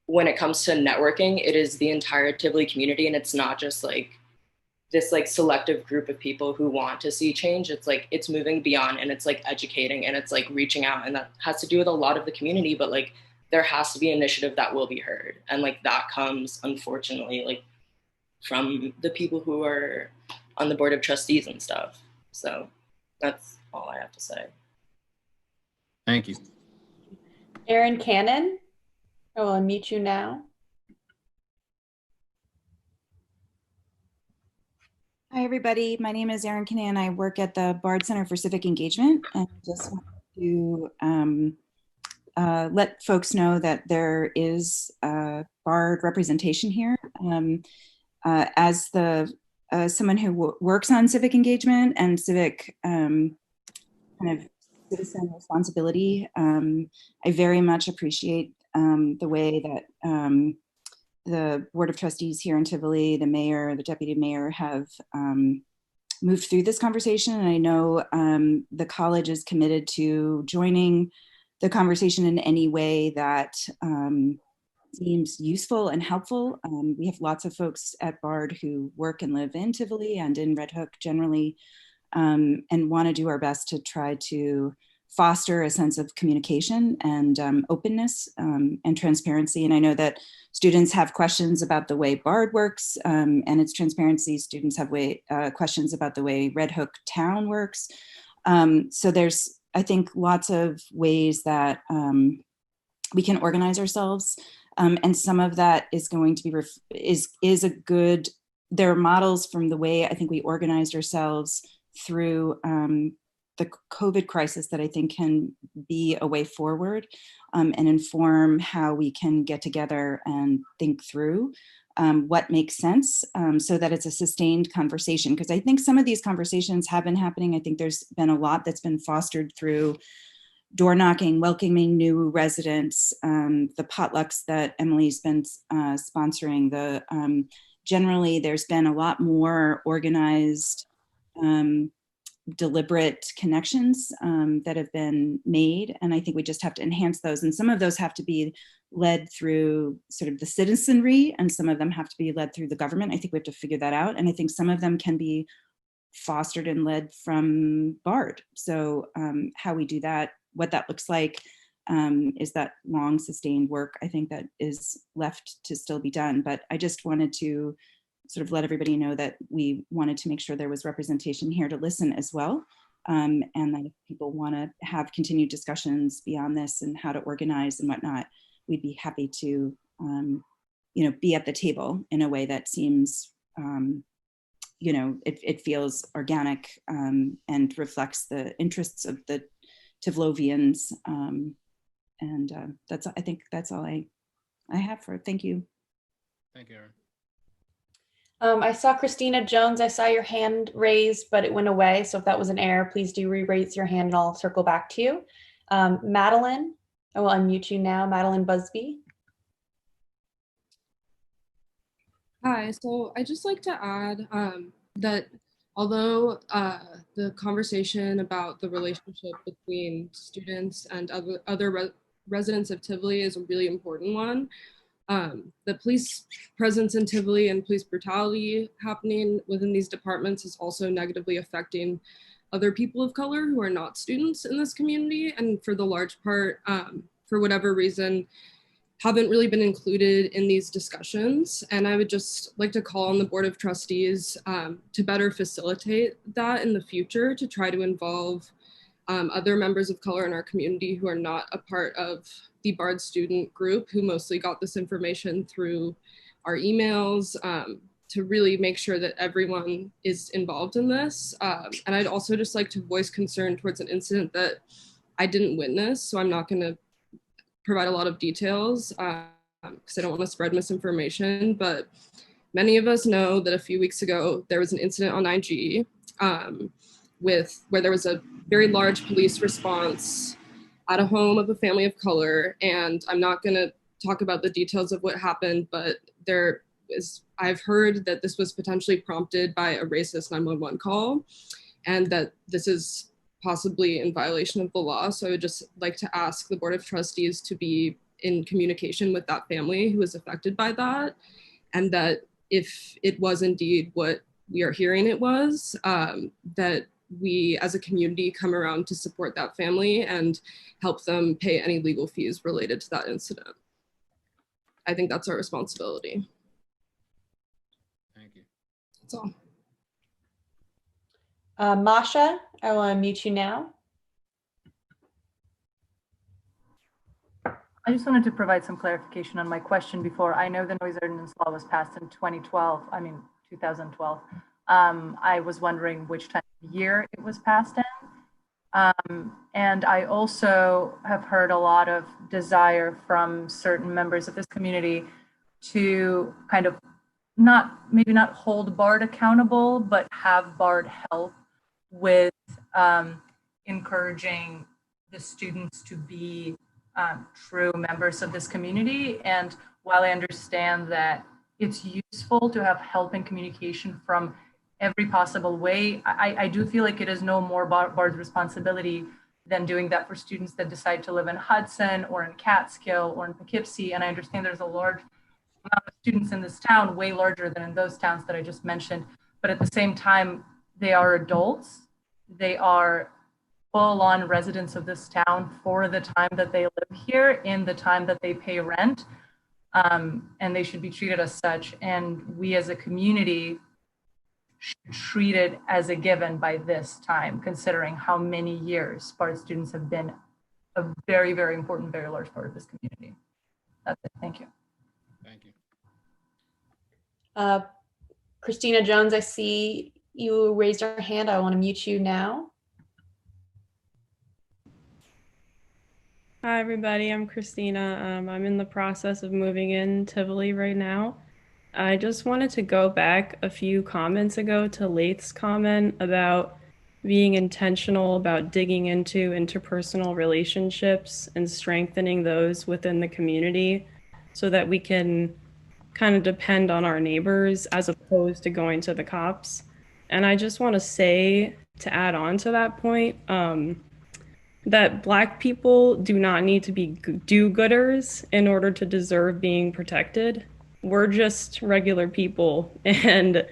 when it comes to networking, it is the entire Tivoli community. And it's not just like this like selective group of people who want to see change. It's like, it's moving beyond, and it's like educating, and it's like reaching out, and that has to do with a lot of the community, but like there has to be an initiative that will be heard. And like that comes, unfortunately, like from the people who are on the board of trustees and stuff. So that's all I have to say. Thank you. Erin Cannon, I will unmute you now. Hi, everybody. My name is Erin Cannon. I work at the Bard Center for Civic Engagement, and just want to let folks know that there is Bard representation here. As someone who works on civic engagement and civic kind of citizen responsibility, I very much appreciate the way that the Board of Trustees here in Tivoli, the mayor, the deputy mayor have moved through this conversation. And I know the college is committed to joining the conversation in any way that seems useful and helpful. We have lots of folks at Bard who work and live in Tivoli and in Red Hook generally, and want to do our best to try to foster a sense of communication and openness and transparency. And I know that students have questions about the way Bard works and its transparency. Students have questions about the way Red Hook town works. So there's, I think, lots of ways that we can organize ourselves. And some of that is going to be, is a good, there are models from the way I think we organized ourselves through the COVID crisis that I think can be a way forward and inform how we can get together and think through what makes sense so that it's a sustained conversation. Because I think some of these conversations have been happening. I think there's been a lot that's been fostered through door knocking, welcoming new residents, the potlucks that Emily's been sponsoring. Generally, there's been a lot more organized, deliberate connections that have been made. And I think we just have to enhance those. And some of those have to be led through sort of the citizenry, and some of them have to be led through the government. I think we have to figure that out. And I think some of them can be fostered and led from BARD. So how we do that, what that looks like, is that long sustained work, I think, that is left to still be done. But I just wanted to sort of let everybody know that we wanted to make sure there was representation here to listen as well. And that if people want to have continued discussions beyond this and how to organize and whatnot, we'd be happy to, be at the table in a way that seems it feels organic and reflects the interests of the Tivlovians. And I think that's all I have for it. Thank you. Thank you, Erin. I saw Christina Jones. I saw your hand raised, but it went away. So if that was an error, please do re-raise your hand and I'll circle back to you. Madeline, I will unmute you now. Madeline Busby. Hi, so I just like to add that although the conversation about the relationship between students and other residents of Tivoli is a really important one, the police presence in Tivoli and police brutality happening within these departments is also negatively affecting other people of color who are not students in this community, and for the large part, for whatever reason, haven't really been included in these discussions. And I would just like to call on the Board of Trustees to better facilitate that in the future, to try to involve other members of color in our community who are not a part of the BARD student group, who mostly got this information through our emails, to really make sure that everyone is involved in this. And I'd also just like to voice concern towards an incident that I didn't witness, so I'm not gonna provide a lot of details because I don't want to spread misinformation, but many of us know that a few weeks ago there was an incident on IG where there was a very large police response at a home of a family of color, and I'm not going to talk about the details of what happened, but I've heard that this was potentially prompted by a racist 911 call, and that this is possibly in violation of the law. So I would just like to ask the Board of Trustees to be in communication with that family who was affected by that, and that if it was indeed what we are hearing it was, that we as a community come around to support that family and help them pay any legal fees related to that incident. I think that's our responsibility. Thank you. That's all. Masha, I will unmute you now. I just wanted to provide some clarification on my question before. I know the noise ordinance law was passed in 2012. I was wondering which time of year it was passed in. And I also have heard a lot of desire from certain members of this community to kind of maybe not hold BARD accountable, but have BARD help with encouraging the students to be true members of this community. And while I understand that it's useful to have help and communication from every possible way, I do feel like it is no more BARD's responsibility than doing that for students that decide to live in Hudson or in Catskill or in Poughkeepsie. And I understand there's a large amount of students in this town, way larger than in those towns that I just mentioned. But at the same time, they are adults. They are full-on residents of this town for the time that they live here, in the time that they pay rent, and they should be treated as such. And we as a community should treat it as a given by this time, considering how many years BARD students have been a very, very important, very large part of this community. That's it. Thank you. Thank you. Christina Jones, I see you raised your hand. I want to mute you now. Hi, everybody. I'm Christina. I'm in the process of moving in Tivoli right now. I just wanted to go back a few comments ago to Lath's comment about being intentional about digging into interpersonal relationships and strengthening those within the community so that we can kind of depend on our neighbors as opposed to going to the cops. And I just want to say, to add on to that point, that Black people do not need to be do-gooders in order to deserve being protected. We're just regular people, and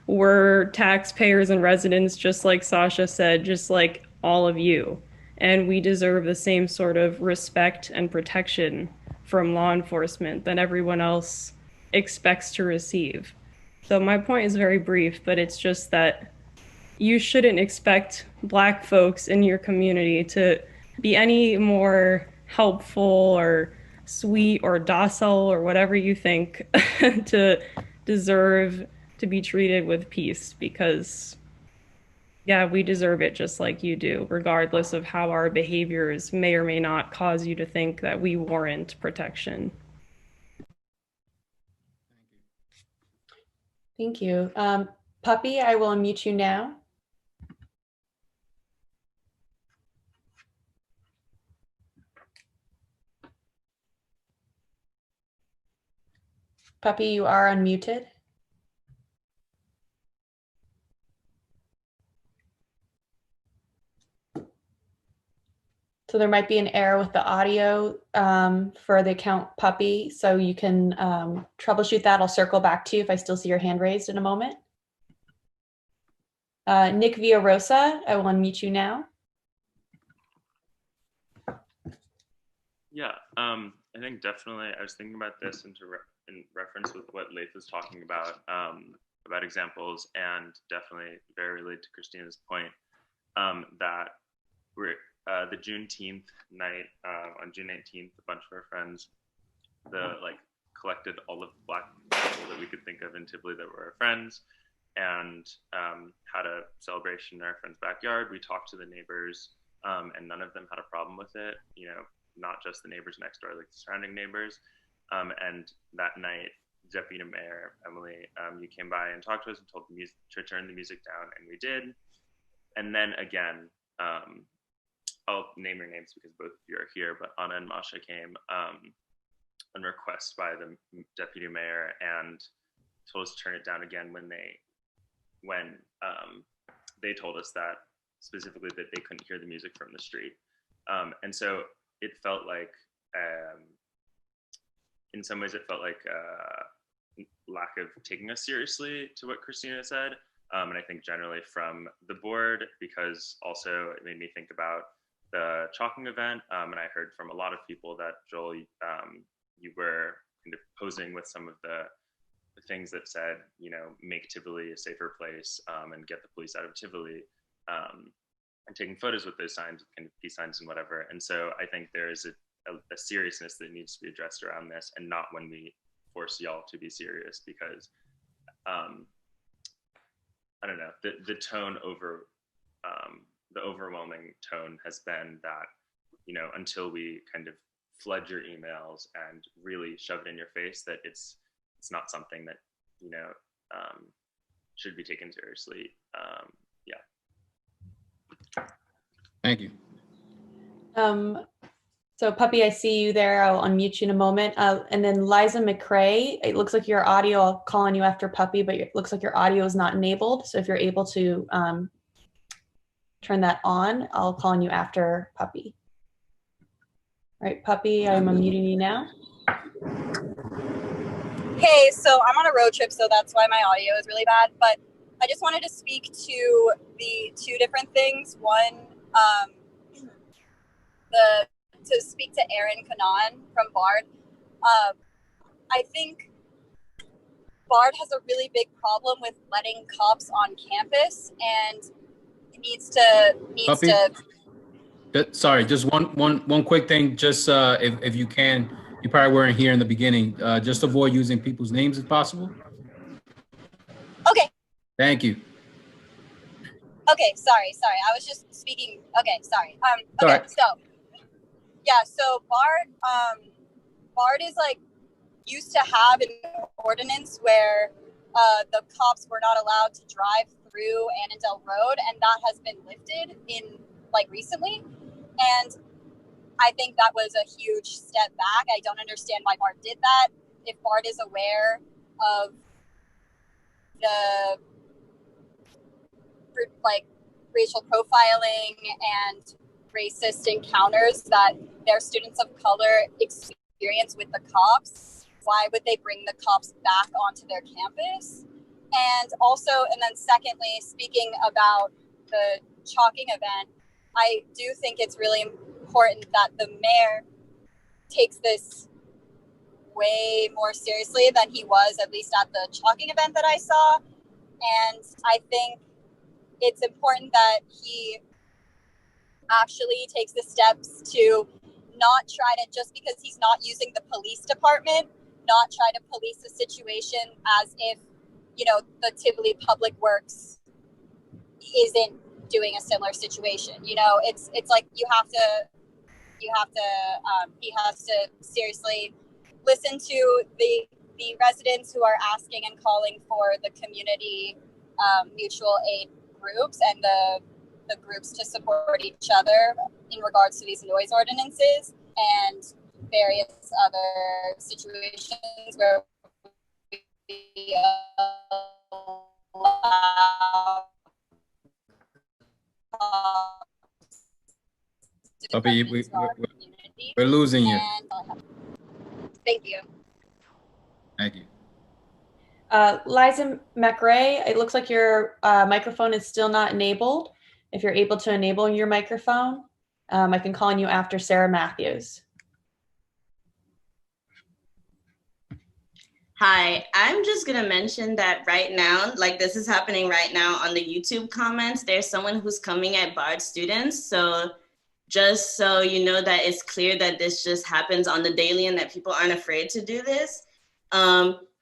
we're taxpayers and residents, just like Sasha said, just like all of you. And we deserve the same sort of respect and protection from law enforcement that everyone else expects to receive. So my point is very brief, but it's just that you shouldn't expect Black folks in your community to be any more helpful or sweet or docile or whatever you think to deserve to be treated with peace, because yeah, we deserve it just like you do, regardless of how our behaviors may or may not cause you to think that we warrant protection. Thank you. Puppy, I will unmute you now. Puppy, you are unmuted. So there might be an error with the audio for the account Puppy. So you can troubleshoot that. I'll circle back to you if I still see your hand raised in a moment. Nick Villarosa, I will unmute you now. Yeah, I think definitely I was thinking about this in reference with what Laith was talking about examples, and definitely very related to Christina's point that we're the Juneteenth night on June 19th, a bunch of our friends, collected all of the Black people that we could think of in Tivoli that were our friends, and had a celebration in our friend's backyard. We talked to the neighbors, and none of them had a problem with it. You know, not just the neighbors next door, like the surrounding neighbors. And that night, Deputy Mayor Emily, you came by and talked to us and told the music to turn the music down, and we did. And then again, I'll name your names because both of you are here, but Anna and Masha came on request by the Deputy Mayor and told us to turn it down again when they told us that specifically that they couldn't hear the music from the street. And so it felt like, in some ways, it felt like lack of taking us seriously to what Christina said. And I think generally from the board, because also it made me think about the chalking event. And I heard from a lot of people that, Joel, you were kind of posing with some of the things that said, you know, make Tivoli a safer place and get the police out of Tivoli. And taking photos with those signs, kind of peace signs and whatever. And so I think there is a seriousness that needs to be addressed around this, and not when we force y'all to be serious, because I don't know, the tone over, the overwhelming tone has been that, you know, until we kind of flood your emails and really shove it in your face that it's not something that, you know, should be taken seriously. Yeah. Thank you. So Puppy, I see you there. I'll unmute you in a moment. And then Liza McCrae, it looks like your audio, I'll call on you after Puppy, but it looks like your audio is not enabled. So if you're able to turn that on, I'll call on you after Puppy. All right, Puppy, I'm unmuting you now. Hey, so I'm on a road trip, so that's why my audio is really bad. But I just wanted to speak to the two different things. One, to speak to Aaron Kanan from BARD. I think BARD has a really big problem with letting cops on campus, and it needs to. Sorry, just one quick thing. Just if you can, you probably weren't here in the beginning. Just avoid using people's names if possible. Okay. Thank you. Okay, sorry. I was just speaking. Okay, sorry. Okay, right. so yeah, so BARD is like used to have an ordinance where the cops were not allowed to drive through Annandale Road, and that has been lifted in like recently. And I think that was a huge step back. I don't understand why BARD did that. If BARD is aware of the like racial profiling and racist encounters that their students of color experience with the cops, why would they bring the cops back onto their campus? And also, and then secondly, speaking about the chalking event, I do think it's really important that the mayor takes this way more seriously than he was, at least at the chalking event that I saw. And I think it's important that he actually takes the steps to not try to, just because he's not using the police department, not try to police the situation as if the Tivoli Public Works isn't doing a similar situation. It's like he has to seriously listen to the residents who are asking and calling for the community mutual aid groups and the groups to support each other in regards to these noise ordinances and various other situations where we allow Puppy, we're losing you. Thank you. Thank you. Liza McRae, it looks like your microphone is still not enabled. If you're able to enable your microphone, I can call on you after Sarah Matthews. Hi, I'm just gonna mention that right now, like this is happening right now on the YouTube comments, there's someone who's coming at Bard students. So just so you know that it's clear that this just happens on the daily and that people aren't afraid to do this.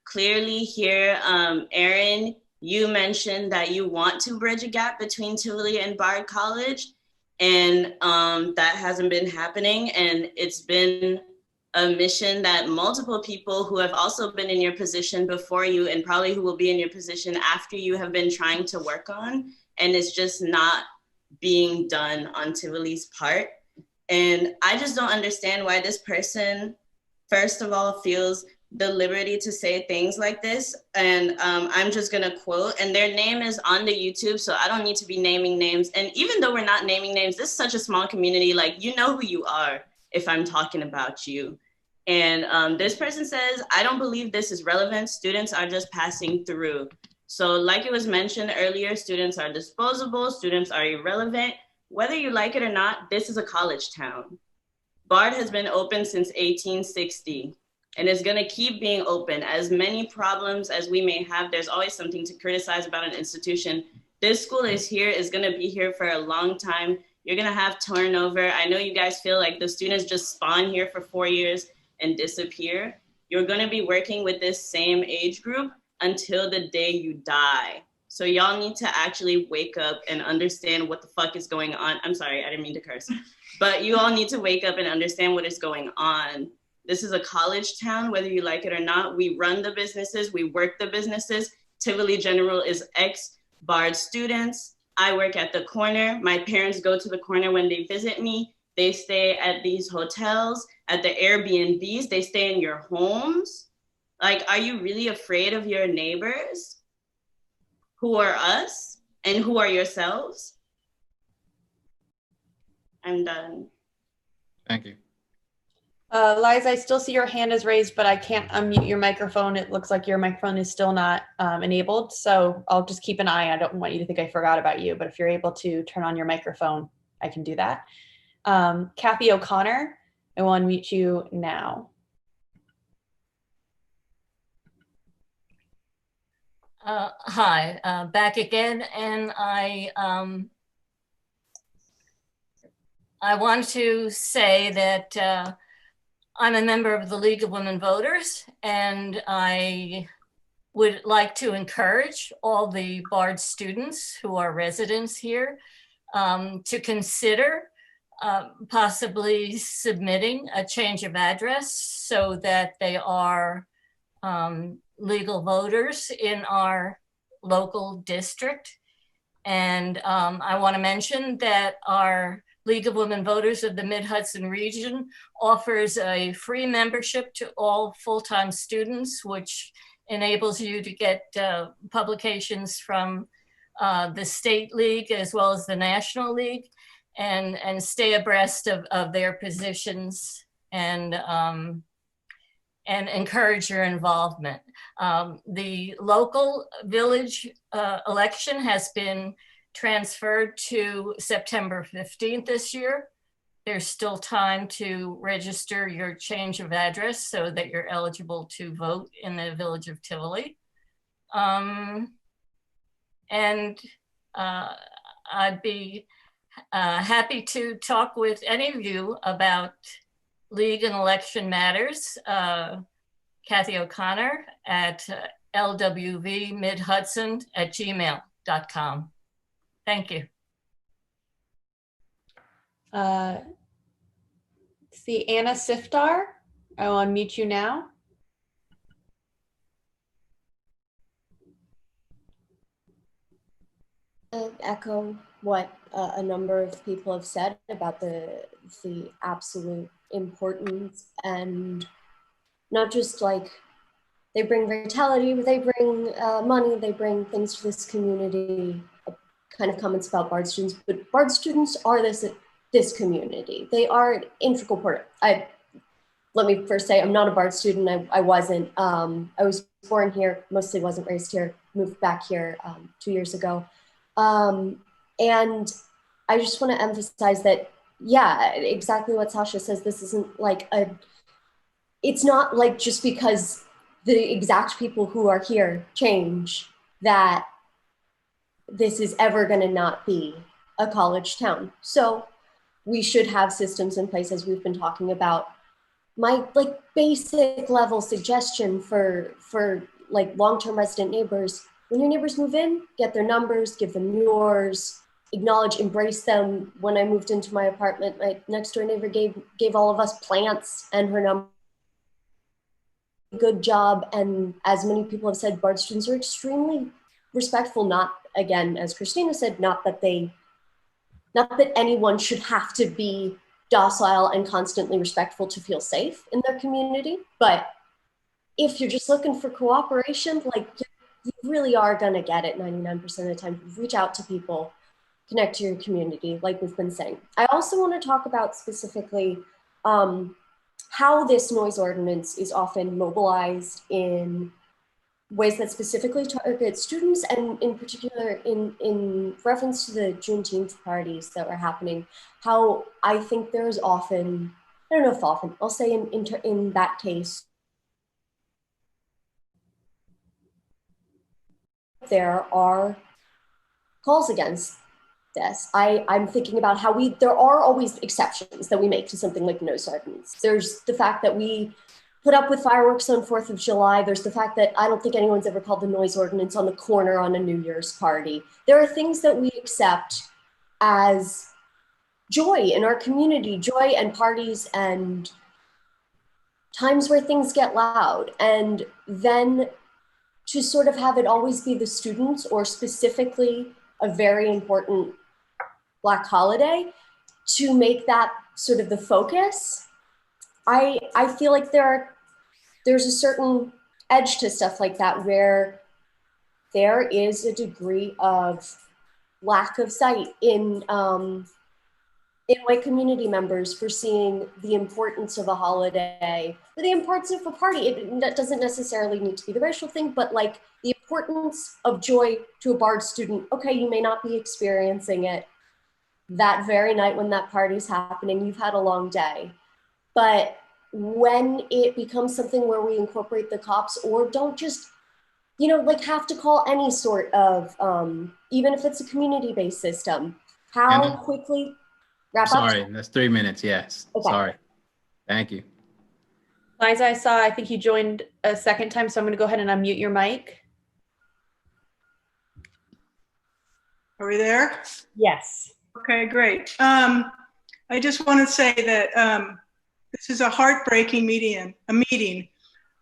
Clearly here, Erin, you mentioned that you want to bridge a gap between Tivoli and Bard College, and that hasn't been happening. And it's been a mission that multiple people who have also been in your position before you and probably who will be in your position after you have been trying to work on, and it's just not being done on Tivoli's part. And I just don't understand why this person, first of all, feels the liberty to say things like this. And I'm just gonna quote, and their name is on the YouTube, so I don't need to be naming names. And even though we're not naming names, this is such a small community, like you know who you are if I'm talking about you. And this person says, I don't believe this is relevant. Students are just passing through. So like it was mentioned earlier, students are disposable, students are irrelevant. Whether you like it or not, this is a college town. Bard has been open since 1860 and is gonna keep being open. As many problems as we may have, there's always something to criticize about an institution. This school is here, is gonna be here for a long time. You're gonna have turnover. I know you guys feel like the students just spawn here for 4 years and disappear. You're gonna be working with this same age group until the day you die. So y'all need to actually wake up and understand what the fuck is going on. I'm sorry, I didn't mean to curse. But you all need to wake up and understand what is going on. This is a college town, whether you like it or not. We run the businesses, we work the businesses. Tivoli General is ex-Bard students. I work at the corner. My parents go to the corner when they visit me. They stay at these hotels, at the Airbnbs, they stay in your homes. Like, are you really afraid of your neighbors? Who are us and who are yourselves? I'm done. Thank you. Liza, I still see your hand is raised, but I can't unmute your microphone. It looks like your microphone is still not enabled. So I'll just keep an eye. I don't want you to think I forgot about you, but if you're able to turn on your microphone, I can do that. Kathy O'Connor, I will unmute you now. Hi, back again, and I want to say that I'm a member of the League of Women Voters, and I would like to encourage all the Bard students who are residents here to consider possibly submitting a change of address so that they are legal voters in our local district. And I want to mention that our League of Women Voters of the Mid-Hudson region offers a free membership to all full-time students, which enables you to get publications from the State League as well as the National League, and stay abreast of their positions and encourage your involvement. The local village election has been transferred to September 15th this year. There's still time to register your change of address so that you're eligible to vote in the village of Tivoli. And I'd be happy to talk with any of you about league and election matters. Kathy O'Connor at lwvmidhudson@gmail.com. Thank you. See Anna Siftar. I will unmute you now. Echo what a number of people have said about the absolute importance, and not just like they bring vitality, but they bring money, they bring things to this community, kind of comments about BARD students, but BARD students are this community. They are an integral part. Let me first say, I'm not a BARD student. I wasn't. I was born here, mostly wasn't raised here, moved back here 2 years ago. And I just want to emphasize that, yeah, exactly what Sasha says, this isn't like it's not like just because the exact people who are here change that this is ever going to not be a college town. So we should have systems in place, as we've been talking about. My like basic level suggestion for like long-term resident neighbors, when your neighbors move in, get their numbers, give them yours, acknowledge, embrace them. When I moved into my apartment, my next door neighbor gave all of us plants and her number. Good job. And as many people have said, BARD students are extremely respectful. Not, again, as Christina said, not that anyone should have to be docile and constantly respectful to feel safe in their community. But if you're just looking for cooperation, like you really are gonna get it 99% of the time. Reach out to people, connect to your community, like we've been saying. I also want to talk about specifically how this noise ordinance is often mobilized in ways that specifically target students, and in particular in reference to the Juneteenth parties that were happening, how I think there's often, I don't know if often, I'll say in that case, there are calls against this. I'm thinking about how there are always exceptions that we make to something like noise ordinance. There's the fact that we put up with fireworks on 4th of July. There's the fact that I don't think anyone's ever called the noise ordinance on the corner on a New Year's party. There are things that we accept as joy in our community, joy and parties and times where things get loud. And then to sort of have it always be the students, or specifically a very important Black holiday, to make that sort of the focus. I feel like there's a certain edge to stuff like that where there is a degree of lack of sight in white community members for seeing the importance of a holiday, or the importance of a party. That doesn't necessarily need to be the racial thing, but like the importance of joy to a BARD student. Okay, you may not be experiencing it that very night when that party's happening, you've had a long day. But when it becomes something where we incorporate the cops, or don't just, like have to call any sort of, even if it's a community-based system, how quickly wrap up? Sorry, that's 3 minutes, yes. Okay. Sorry. Thank you. Liza, I think you joined a second time, so I'm gonna go ahead and unmute your mic. Are we there? Yes. Okay, great. I just want to say that this is a heartbreaking meeting,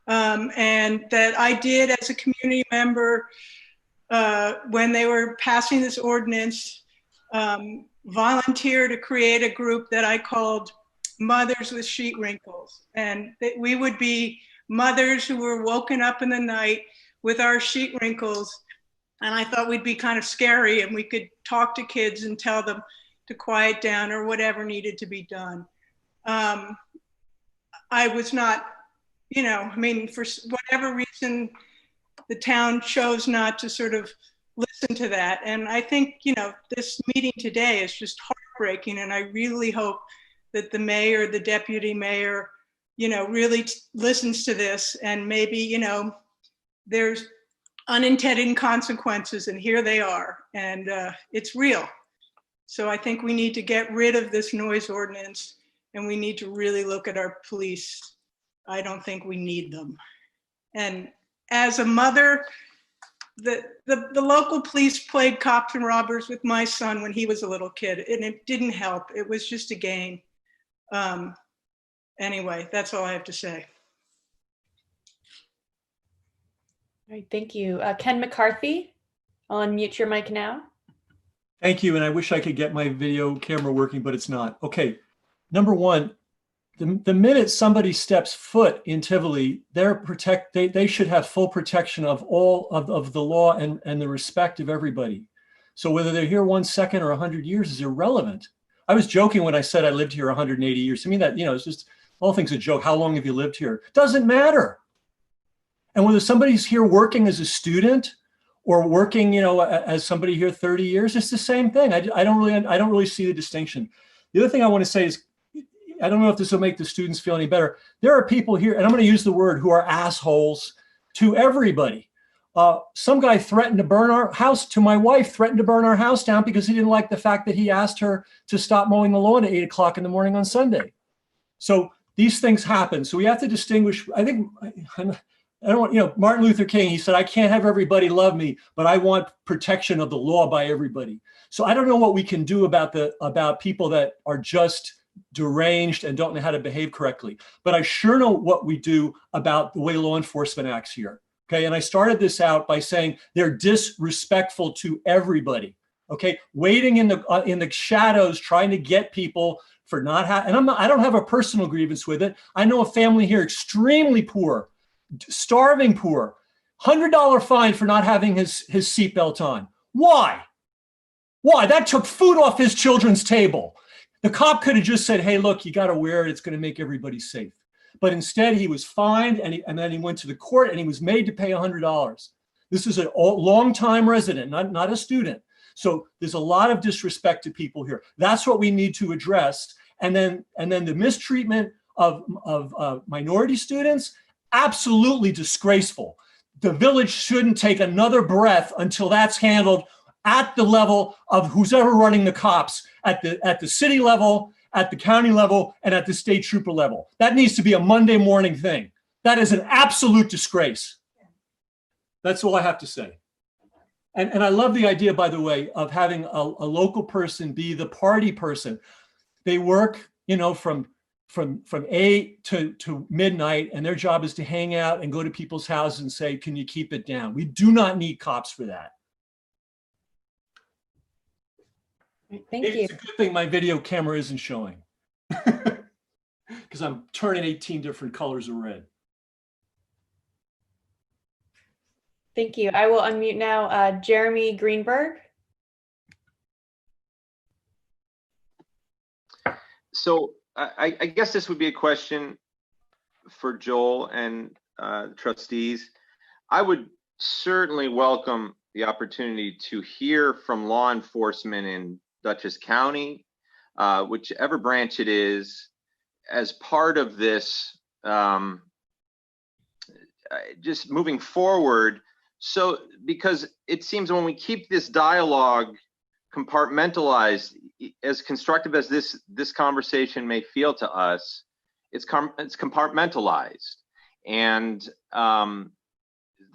and that I did, as a community member, when they were passing this ordinance, volunteer to create a group that I called Mothers with Sheet Wrinkles. And we would be mothers who were woken up in the night with our sheet wrinkles. And I thought we'd be kind of scary, and we could talk to kids and tell them to quiet down or whatever needed to be done. I was not, for whatever reason, the town chose not to sort of listen to that. And I think, this meeting today is just heartbreaking. And I really hope that the mayor, the deputy mayor, really listens to this, and maybe, there's unintended consequences, and here they are, and it's real. So I think we need to get rid of this noise ordinance, and we need to really look at our police. I don't think we need them. And as a mother, the local police played cops and robbers with my son when he was a little kid, and it didn't help. It was just a game. Anyway, that's all I have to say. All right, thank you. Ken McCarthy, I'll unmute your mic now. Thank you, and I wish I could get my video camera working, but it's not. Okay, number one, the minute somebody steps foot in Tivoli, they should have full protection of all of the law and the respect of everybody. So whether they're here 1 second or 100 years is irrelevant. I was joking when I said I lived here 180 years. I mean that, it's just, all things a joke. How long have you lived here? Doesn't matter. And whether somebody's here working as a student or working, as somebody here 30 years, it's the same thing. I don't really see the distinction. The other thing I want to say is, I don't know if this will make the students feel any better. There are people here, and I'm going to use the word, who are assholes to everybody. Some guy threatened to burn our house, to my wife, threatened to burn our house down because he didn't like the fact that he asked her to stop mowing the lawn at 8 o'clock in the morning on Sunday. So these things happen. So we have to distinguish. I think, I don't want, Martin Luther King, he said, I can't have everybody love me, but I want protection of the law by everybody. So I don't know what we can do about people that are just deranged and don't know how to behave correctly. But I sure know what we do about the way law enforcement acts here. Okay, and I started this out by saying they're disrespectful to everybody. Okay, waiting in the shadows, trying to get people for not having. And I don't have a personal grievance with it. I know a family here extremely poor, starving poor, $100 fine for not having his seatbelt on. Why? Why? That took food off his children's table. The cop could have just said, hey, look, you got to wear it. It's going to make everybody safe. But instead, he was fined, and then he went to the court, and he was made to pay $100. This is a long-time resident, not a student. So there's a lot of disrespect to people here. That's what we need to address. And then the mistreatment of minority students, absolutely disgraceful. The village shouldn't take another breath until that's handled at the level of who's ever running the cops, at the city level, at the county level, and at the state trooper level. That needs to be a Monday morning thing. That is an absolute disgrace. That's all I have to say. And I love the idea, by the way, of having a local person be the party person. They work, from 8 to midnight, and their job is to hang out and go to people's houses and say, can you keep it down? We do not need cops for that. Thank you. It's a good thing my video camera isn't showing because I'm turning 18 different colors of red. Thank you. I will unmute now Jeremy Greenberg. So I guess this would be a question for Joel and trustees. I would certainly welcome the opportunity to hear from law enforcement in Dutchess County, whichever branch it is, as part of this, just moving forward. So, because it seems when we keep this dialogue compartmentalized, as constructive as this conversation may feel to us, it's compartmentalized. And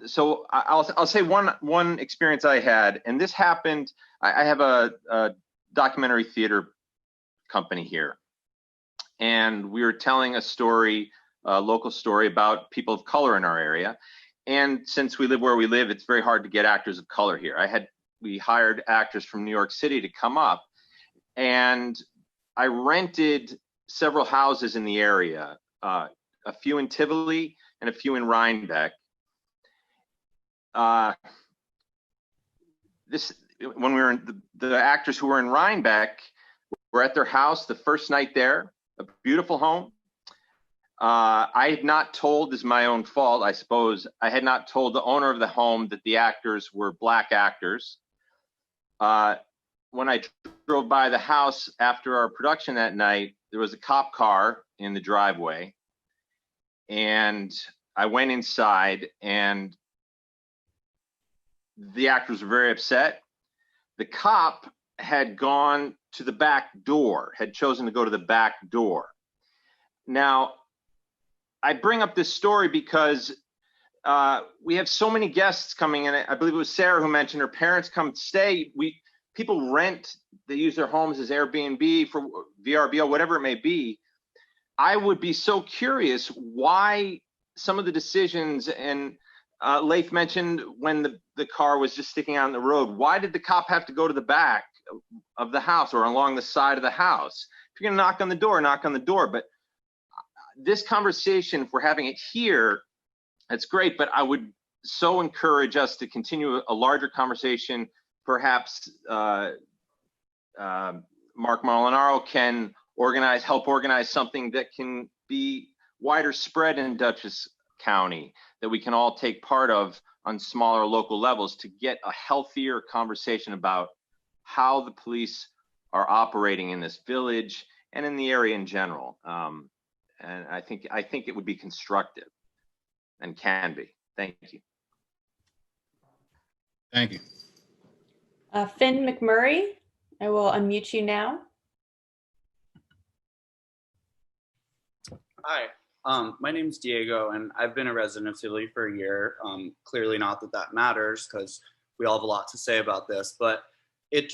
so I'll say one experience I had, and this happened. I have a documentary theater company here, and we were telling a story, a local story about people of color in our area. And since we live where we live, it's very hard to get actors of color here. We hired actors from New York City to come up, and I rented several houses in the area, a few in Tivoli and a few in Rhinebeck. When we were in the actors who were in Rhinebeck were at their house the first night there, a beautiful home. I had not told, this is my own fault, I suppose, I had not told the owner of the home that the actors were Black actors. When I drove by the house after our production that night, there was a cop car in the driveway. And I went inside, and the actors were very upset. The cop had gone to the back door, had chosen to go to the back door. Now, I bring up this story because we have so many guests coming in. I believe it was Sarah who mentioned her parents come stay. People rent, they use their homes as Airbnb for VRBO, whatever it may be. I would be so curious why some of the decisions, and Leif mentioned when the car was just sticking out on the road, why did the cop have to go to the back of the house or along the side of the house? If you're gonna knock on the door, knock on the door. But this conversation, if we're having it here, that's great, but I would so encourage us to continue a larger conversation. Perhaps Mark Molinaro can help organize something that can be wider spread in Dutchess County, that we can all take part of on smaller local levels to get a healthier conversation about how the police are operating in this village and in the area in general. And I think it would be constructive and can be. Thank you. Thank you. Finn McMurray, I will unmute you now. Hi, my name's Diego, and I've been a resident of Tivoli for a year. Clearly not that matters, because we all have a lot to say about this, but it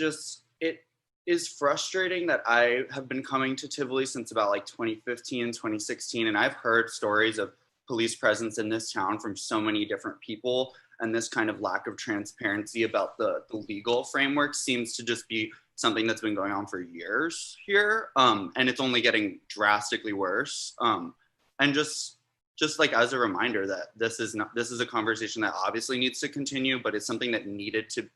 is frustrating that I have been coming to Tivoli since about like 2015, 2016, and I've heard stories of police presence in this town from so many different people, and this kind of lack of transparency about the legal framework seems to just be something that's been going on for years here, and it's only getting drastically worse. And just like as a reminder that this is a conversation that obviously needs to continue, but it's something that needed to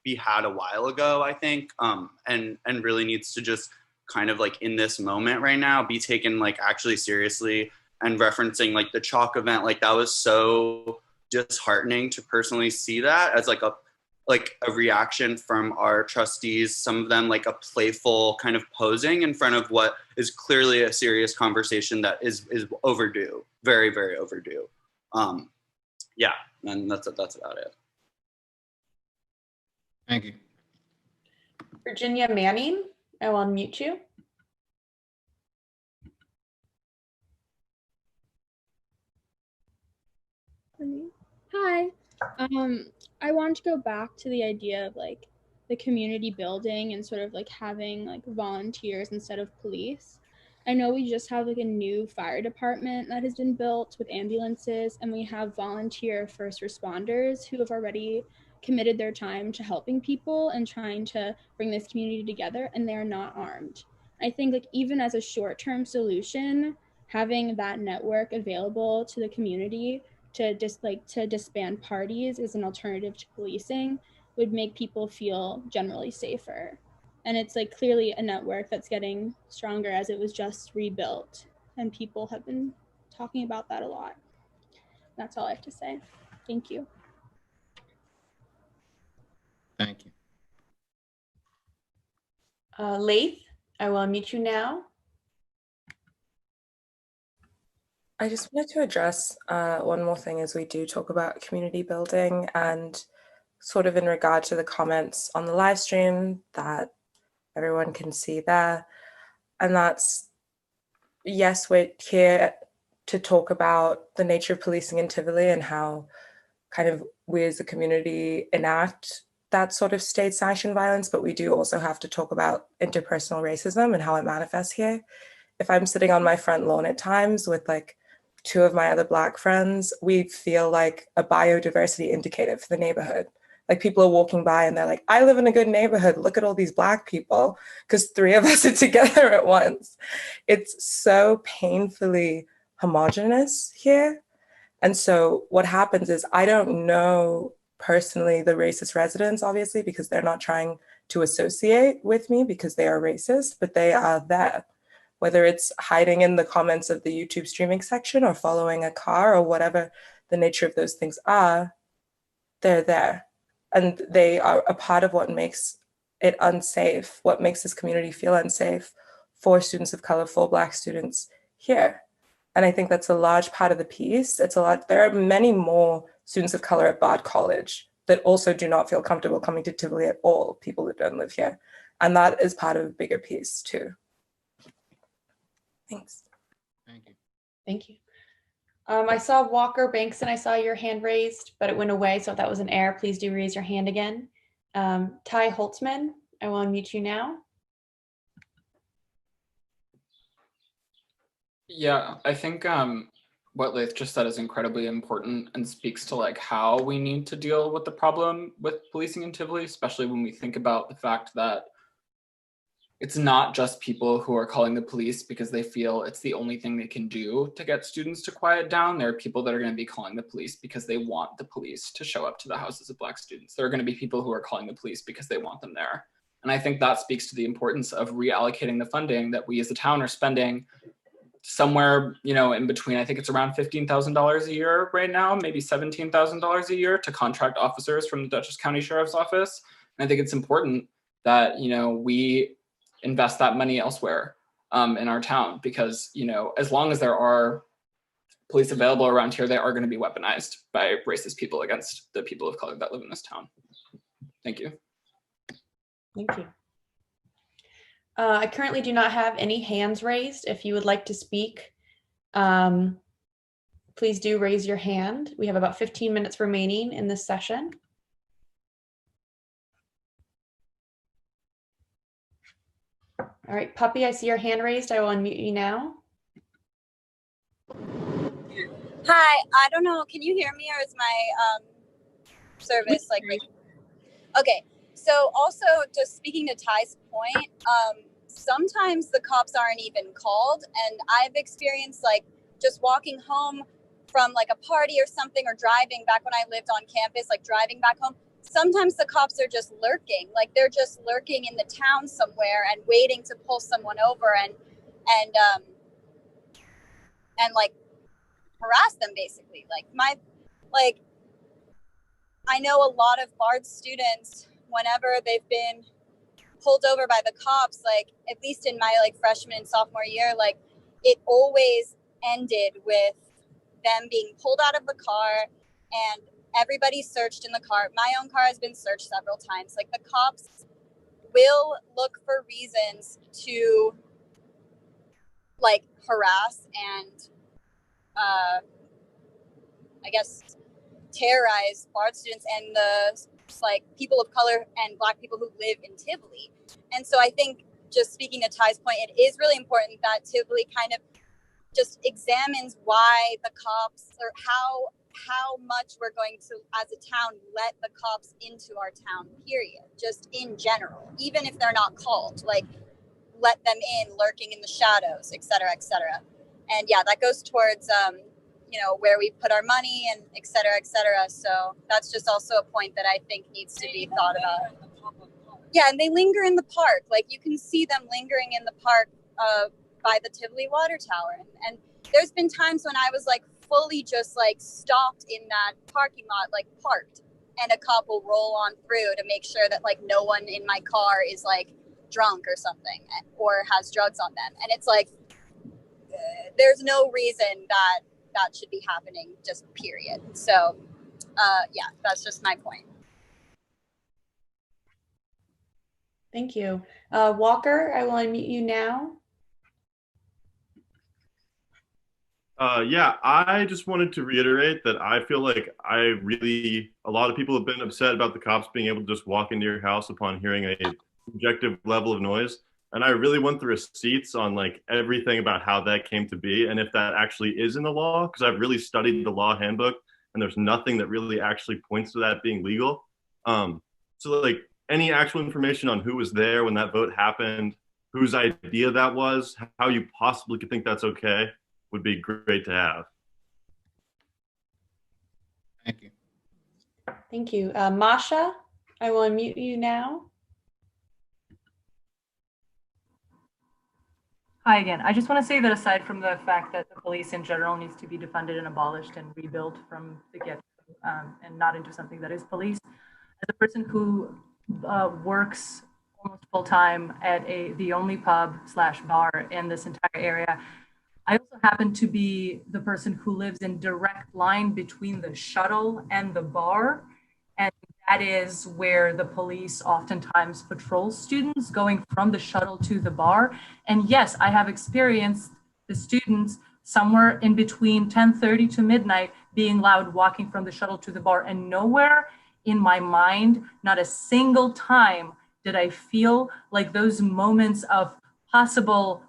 be had a while ago, I think, and really needs to just kind of like in this moment right now be taken like actually seriously. And referencing like the chalk event, like that was so disheartening to personally see that as like a reaction from our trustees, some of them like a playful kind of posing in front of what is clearly a serious conversation that is overdue, very, very overdue. Yeah, and that's about it. Thank you. Virginia Manning, I will unmute you. Hi. I want to go back to the idea of like the community building and sort of like having like volunteers instead of police. I know we just have like a new fire department that has been built with ambulances, and we have volunteer first responders who have already committed their time to helping people and trying to bring this community together, and they are not armed. I think like even as a short-term solution, having that network available to the community to disband parties as an alternative to policing would make people feel generally safer. And it's like clearly a network that's getting stronger as it was just rebuilt, and people have been talking about that a lot. That's all I have to say. Thank you. Thank you. Leif, I will unmute you now. I just wanted to address one more thing as we do talk about community building, and sort of in regard to the comments on the live stream that everyone can see there. And that's, yes, we're here to talk about the nature of policing in Tivoli and how kind of we as a community enact that sort of state sanctioned violence, but we do also have to talk about interpersonal racism and how it manifests here. If I'm sitting on my front lawn at times with like two of my other Black friends, we feel like a biodiversity indicator for the neighborhood. Like people are walking by and they're like, I live in a good neighborhood. Look at all these Black people, because three of us are together at once. It's so painfully homogenous here. And so what happens is I don't know personally the racist residents, obviously, because they're not trying to associate with me because they are racist, but they are there. Whether it's hiding in the comments of the YouTube streaming section or following a car or whatever the nature of those things are, they're there. And they are a part of what makes it unsafe, what makes this community feel unsafe for students of color, for Black students here. And I think that's a large part of the piece. There are many more students of color at Bard College that also do not feel comfortable coming to Tivoli at all, people that don't live here. And that is part of a bigger piece too. Thanks. Thank you. Thank you. I saw Walker Banks and I saw your hand raised, but it went away. So if that was an error, please do raise your hand again. Ty Holtzman, I will unmute you now. Yeah, I think what Laith just said is incredibly important and speaks to like how we need to deal with the problem with policing in Tivoli, especially when we think about the fact that it's not just people who are calling the police because they feel it's the only thing they can do to get students to quiet down. There are people that are going to be calling the police because they want the police to show up to the houses of Black students. There are going to be people who are calling the police because they want them there. And I think that speaks to the importance of reallocating the funding that we as a town are spending somewhere, you know, in between. I think it's around $15,000 a year right now, maybe $17,000 a year to contract officers from the Dutchess County Sheriff's Office. And I think it's important that, you know, we invest that money elsewhere in our town, because, you know, as long as there are police available around here, they are going to be weaponized by racist people against the people of color that live in this town. Thank you. Thank you. I currently do not have any hands raised. If you would like to speak, please do raise your hand. We have about 15 minutes remaining in this session. All right, Puppy, I see your hand raised. I will unmute you now. Hi, I don't know. Can you hear me, or is my service like? Okay, so also just speaking to Ty's point, sometimes the cops aren't even called, and I've experienced like just walking home from like a party or something, or driving back when I lived on campus, like driving back home. Sometimes the cops are just lurking, like they're just lurking in the town somewhere and waiting to pull someone over and like harass them basically. Like I know a lot of Bard students, whenever they've been pulled over by the cops, like at least in my like freshman and sophomore year, like it always ended with them being pulled out of the car and everybody searched in the car. My own car has been searched several times. Like the cops will look for reasons to like harass and I guess terrorize Bard students and the like people of color and Black people who live in Tivoli. And so I think, just speaking to Ty's point, it is really important that Tivoli kind of just examines why the cops, or how much we're going to, as a town, let the cops into our town, period, just in general, even if they're not called, like let them in lurking in the shadows, et cetera, et cetera. And yeah, that goes towards you know, where we put our money and et cetera, et cetera. So that's just also a point that I think needs to be thought about. Yeah, and they linger in the park. Like you can see them lingering in the park by the Tivoli water tower. And there's been times when I was like fully just like stopped in that parking lot, like parked, and a cop will roll on through to make sure that like no one in my car is like drunk or something or has drugs on them. And it's like, there's no reason that that should be happening, just period. So yeah, that's just my point. Thank you. Walker, I will unmute you now. Yeah, I just wanted to reiterate that I feel like a lot of people have been upset about the cops being able to just walk into your house upon hearing a subjective level of noise. And I really want the receipts on like everything about how that came to be and if that actually is in the law, because I've really studied the law handbook and there's nothing that really actually points to that being legal. So like any actual information on who was there when that vote happened, whose idea that was, how you possibly could think that's okay, would be great to have. Thank you. Thank you. Masha, I will unmute you now. Hi again. I just want to say that aside from the fact that the police in general needs to be defunded and abolished and rebuilt from the get-go, and not into something that is police, as a person who works almost full-time at the only pub/bar in this entire area, I also happen to be the person who lives in direct line between the shuttle and the bar. And that is where the police oftentimes patrol students going from the shuttle to the bar. And yes, I have experienced the students somewhere in between 10:30 to midnight, being loud, walking from the shuttle to the bar, and nowhere in my mind, not a single time did I feel like those moments of possible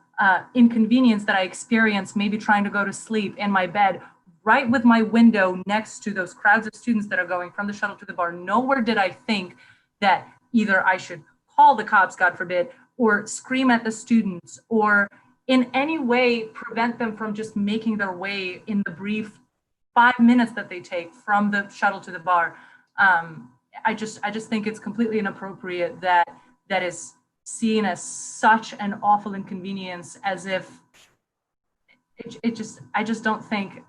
inconvenience that I experienced, maybe trying to go to sleep in my bed, right with my window next to those crowds of students that are going from the shuttle to the bar. Nowhere did I think that either I should call the cops, God forbid, or scream at the students, or in any way prevent them from just making their way in the brief 5 minutes that they take from the shuttle to the bar. I just think it's completely inappropriate that that is seen as such an awful inconvenience, as if I just don't think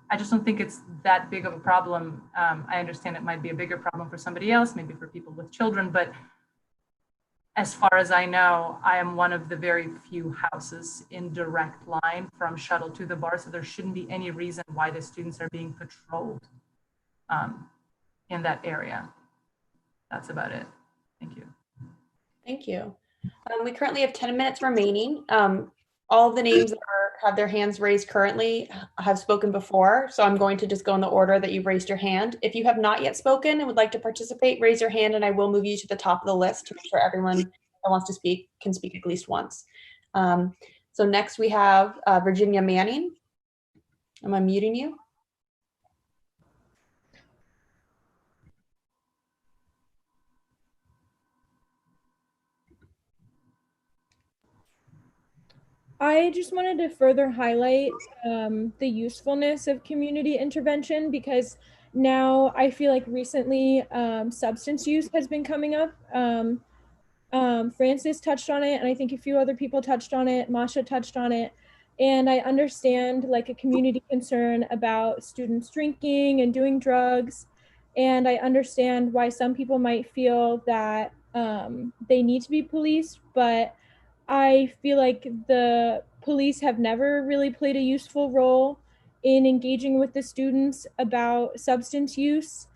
it's that big of a problem. I understand it might be a bigger problem for somebody else, maybe for people with children, but as far as I know, I am one of the very few houses in direct line from shuttle to the bar, so there shouldn't be any reason why the students are being patrolled in that area. That's about it. Thank you. Thank you. We currently have 10 minutes remaining. All of the names that have their hands raised currently have spoken before, so I'm going to just go in the order that you've raised your hand. If you have not yet spoken and would like to participate, raise your hand and I will move you to the top of the list to make sure everyone that wants to speak can speak at least once. So next we have Virginia Manning. I'm unmuting you. I just wanted to further highlight the usefulness of community intervention, because now I feel like recently substance use has been coming up. Francis touched on it, and I think a few other people touched on it. Masha touched on it. And I understand like a community concern about students drinking and doing drugs. And I understand why some people might feel that they need to be policed, but I feel like the police have never really played a useful role in engaging with the students about substance use.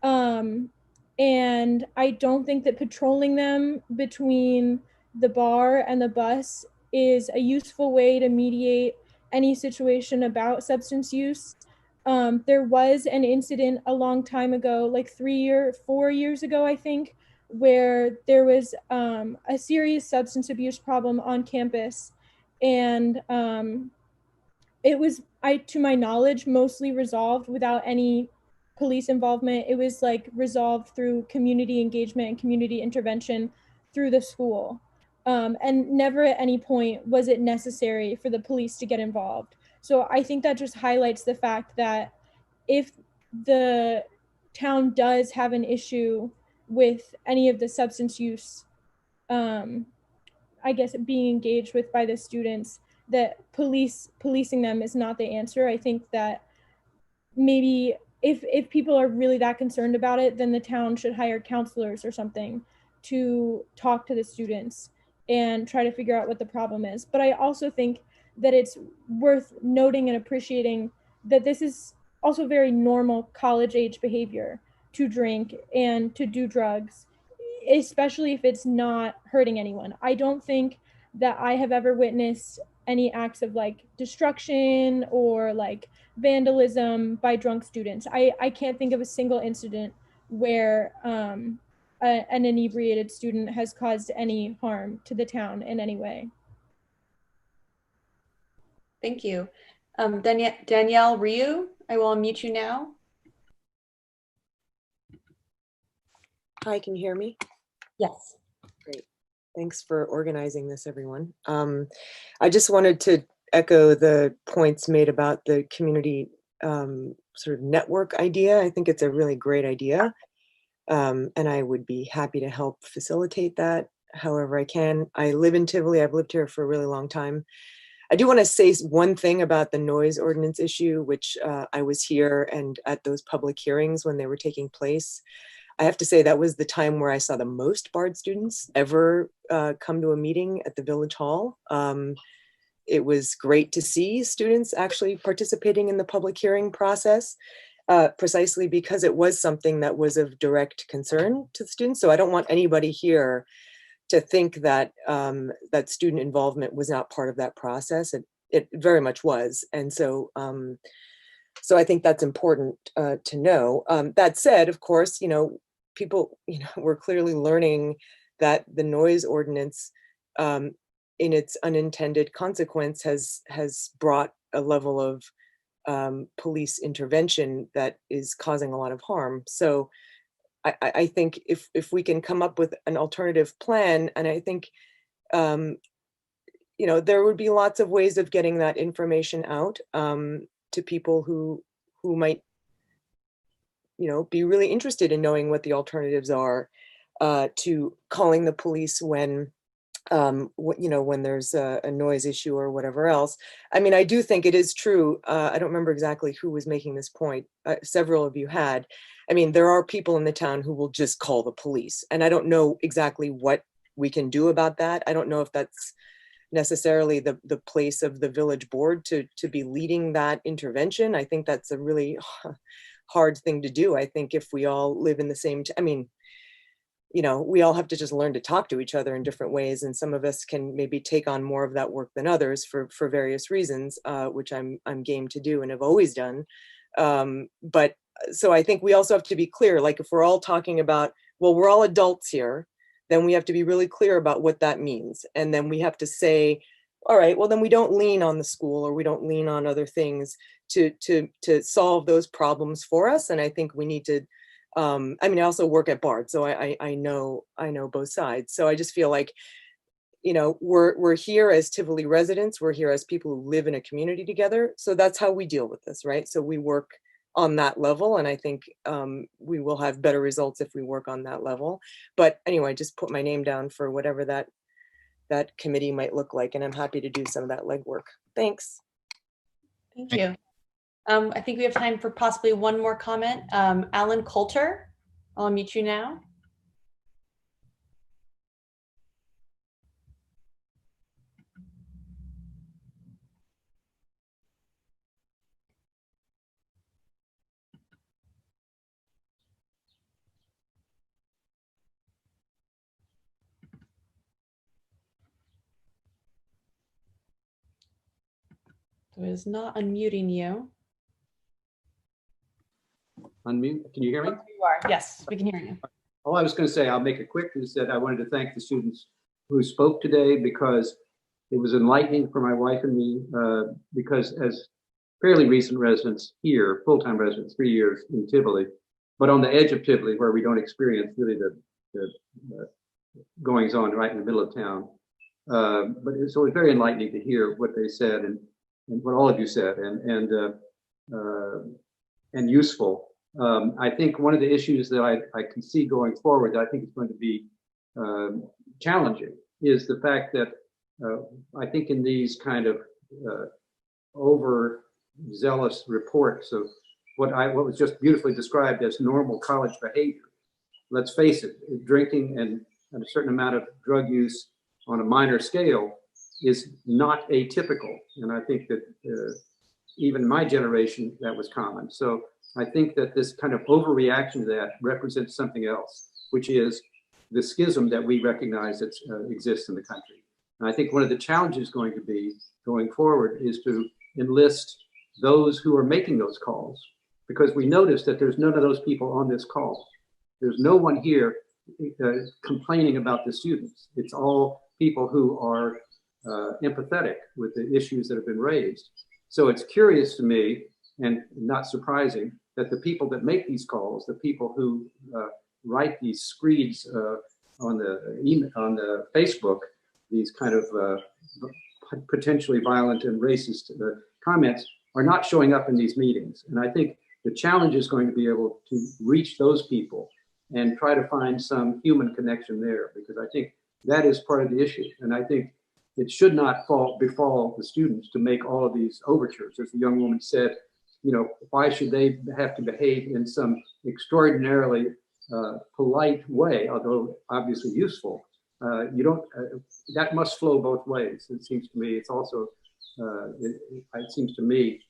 And I don't think that patrolling them between the bar and the bus is a useful way to mediate any situation about substance use. There was an incident a long time ago, like 4 years ago, I think, where there was a serious substance abuse problem on campus. And it was, to my knowledge, mostly resolved without any police involvement. It was like resolved through community engagement and community intervention through the school. And never at any point was it necessary for the police to get involved. So I think that just highlights the fact that if the town does have an issue with any of the substance use, I guess, being engaged with by the students, that policing them is not the answer. I think that maybe if people are really that concerned about it, then the town should hire counselors or something to talk to the students and try to figure out what the problem is. But I also think that it's worth noting and appreciating that this is also very normal college age behavior, to drink and to do drugs, especially if it's not hurting anyone. I don't think that I have ever witnessed any acts of like destruction or like vandalism by drunk students. I can't think of a single incident where an inebriated student has caused any harm to the town in any way. Thank you. Danielle Ryu, I will unmute you now. Hi, can you hear me? Yes. Great. Thanks for organizing this, everyone. I just wanted to echo the points made about the community sort of network idea. I think it's a really great idea. And I would be happy to help facilitate that however I can. I live in Tivoli. I've lived here for a really long time. I do want to say one thing about the noise ordinance issue, which I was here and at those public hearings when they were taking place. I have to say that was the time where I saw the most BARD students ever come to a meeting at the Village Hall. It was great to see students actually participating in the public hearing process, precisely because it was something that was of direct concern to the students. So I don't want anybody here to think that that student involvement was not part of that process. it very much was. And so, so I think that's important to know. That said, of course, people, we're clearly learning that the noise ordinance, in its unintended consequence, has brought a level of police intervention that is causing a lot of harm. So I think if we can come up with an alternative plan, and I think there would be lots of ways of getting that information out to people who might be really interested in knowing what the alternatives are to calling the police when when there's a noise issue or whatever else. I mean, I do think it is true. I don't remember exactly who was making this point. Several of you had. I mean, there are people in the town who will just call the police, and I don't know exactly what we can do about that. I don't know if that's necessarily the place of the village board to be leading that intervention. I think that's a really hard thing to do. I think if we all live in the same, I mean, we all have to just learn to talk to each other in different ways. And some of us can maybe take on more of that work than others for various reasons, which I'm game to do and have always done. But so I think we also have to be clear, like if we're all talking about, well, we're all adults here, then we have to be really clear about what that means. And then we have to say, all right, well, then we don't lean on the school or we don't lean on other things to solve those problems for us. And I think we need to, I mean, I also work at BARD, so I know both sides. So I just feel like, we're here as Tivoli residents, we're here as people who live in a community together. So that's how we deal with this, right? So we work on that level, and I think we will have better results if we work on that level. But anyway, just put my name down for whatever that committee might look like, and I'm happy to do some of that legwork. Thanks. Thank you. I think we have time for possibly one more comment. Alan Coulter, I'll unmute you now. So it is not unmuting you. Unmute. Can you hear me? Oh, you are. Yes, we can hear you. All I was going to say, I'll make it quick, is that I wanted to thank the students who spoke today, because it was enlightening for my wife and me, because as fairly recent residents here, full-time residents, 3 years in Tivoli, but on the edge of Tivoli, where we don't experience really the goings on right in the middle of town. So it was very enlightening to hear what they said and what all of you said, and useful. I think one of the issues that I can see going forward that I think is going to be challenging is the fact that I think in these kind of overzealous reports of what was just beautifully described as normal college behavior. Let's face it, drinking and a certain amount of drug use on a minor scale is not atypical. And I think that even in my generation, that was common. So I think that this kind of overreaction to that represents something else, which is the schism that we recognize that exists in the country. And I think one of the challenges going to be going forward is to enlist those who are making those calls, because we notice that there's none of those people on this call. There's no one here complaining about the students. It's all people who are empathetic with the issues that have been raised. So it's curious to me, and not surprising, that the people that make these calls, the people who write these screeds on the Facebook, these kind of potentially violent and racist comments, are not showing up in these meetings. And I think the challenge is going to be able to reach those people and try to find some human connection there, because I think that is part of the issue. And I think it should not befall the students to make all of these overtures. As the young woman said, why should they have to behave in some extraordinarily polite way, although obviously useful? That must flow both ways. It seems to me. It's also, it seems to me,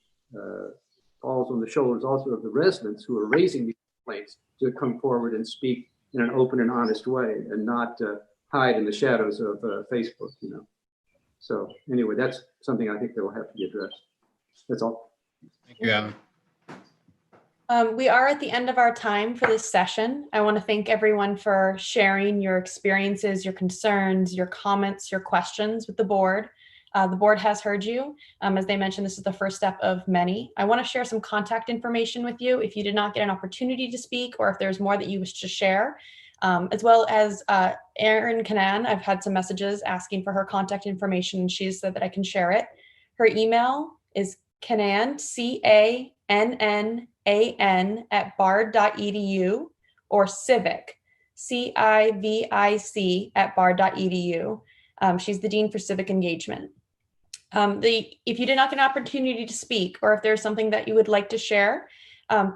falls on the shoulders also of the residents who are raising these complaints to come forward and speak in an open and honest way, and not hide in the shadows of Facebook. So anyway, that's something I think that will have to be addressed. That's all. Thank you, Alan. We are at the end of our time for this session. I want to thank everyone for sharing your experiences, your concerns, your comments, your questions with the board. The board has heard you. As they mentioned, this is the first step of many. I want to share some contact information with you if you did not get an opportunity to speak, or if there's more that you wish to share, as well as Erin Canan. I've had some messages asking for her contact information, and she said that I can share it. Her email is Canan, CANNAN @bard.edu, or civic, CIVIC @bard.edu. She's the Dean for Civic Engagement. If you did not get an opportunity to speak, or if there's something that you would like to share,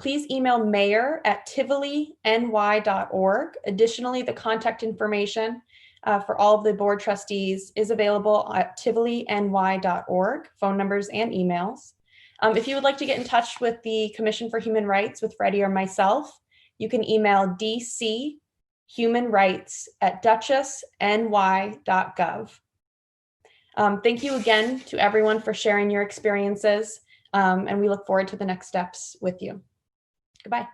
please email mayor@tivoliny.org. Additionally, the contact information for all of the board trustees is available at tivoliny.org, phone numbers and emails. If you would like to get in touch with the Commission for Human Rights with Freddie or myself, you can email dchumanrights@duchessny.gov. Thank you again to everyone for sharing your experiences, and we look forward to the next steps with you. Goodbye.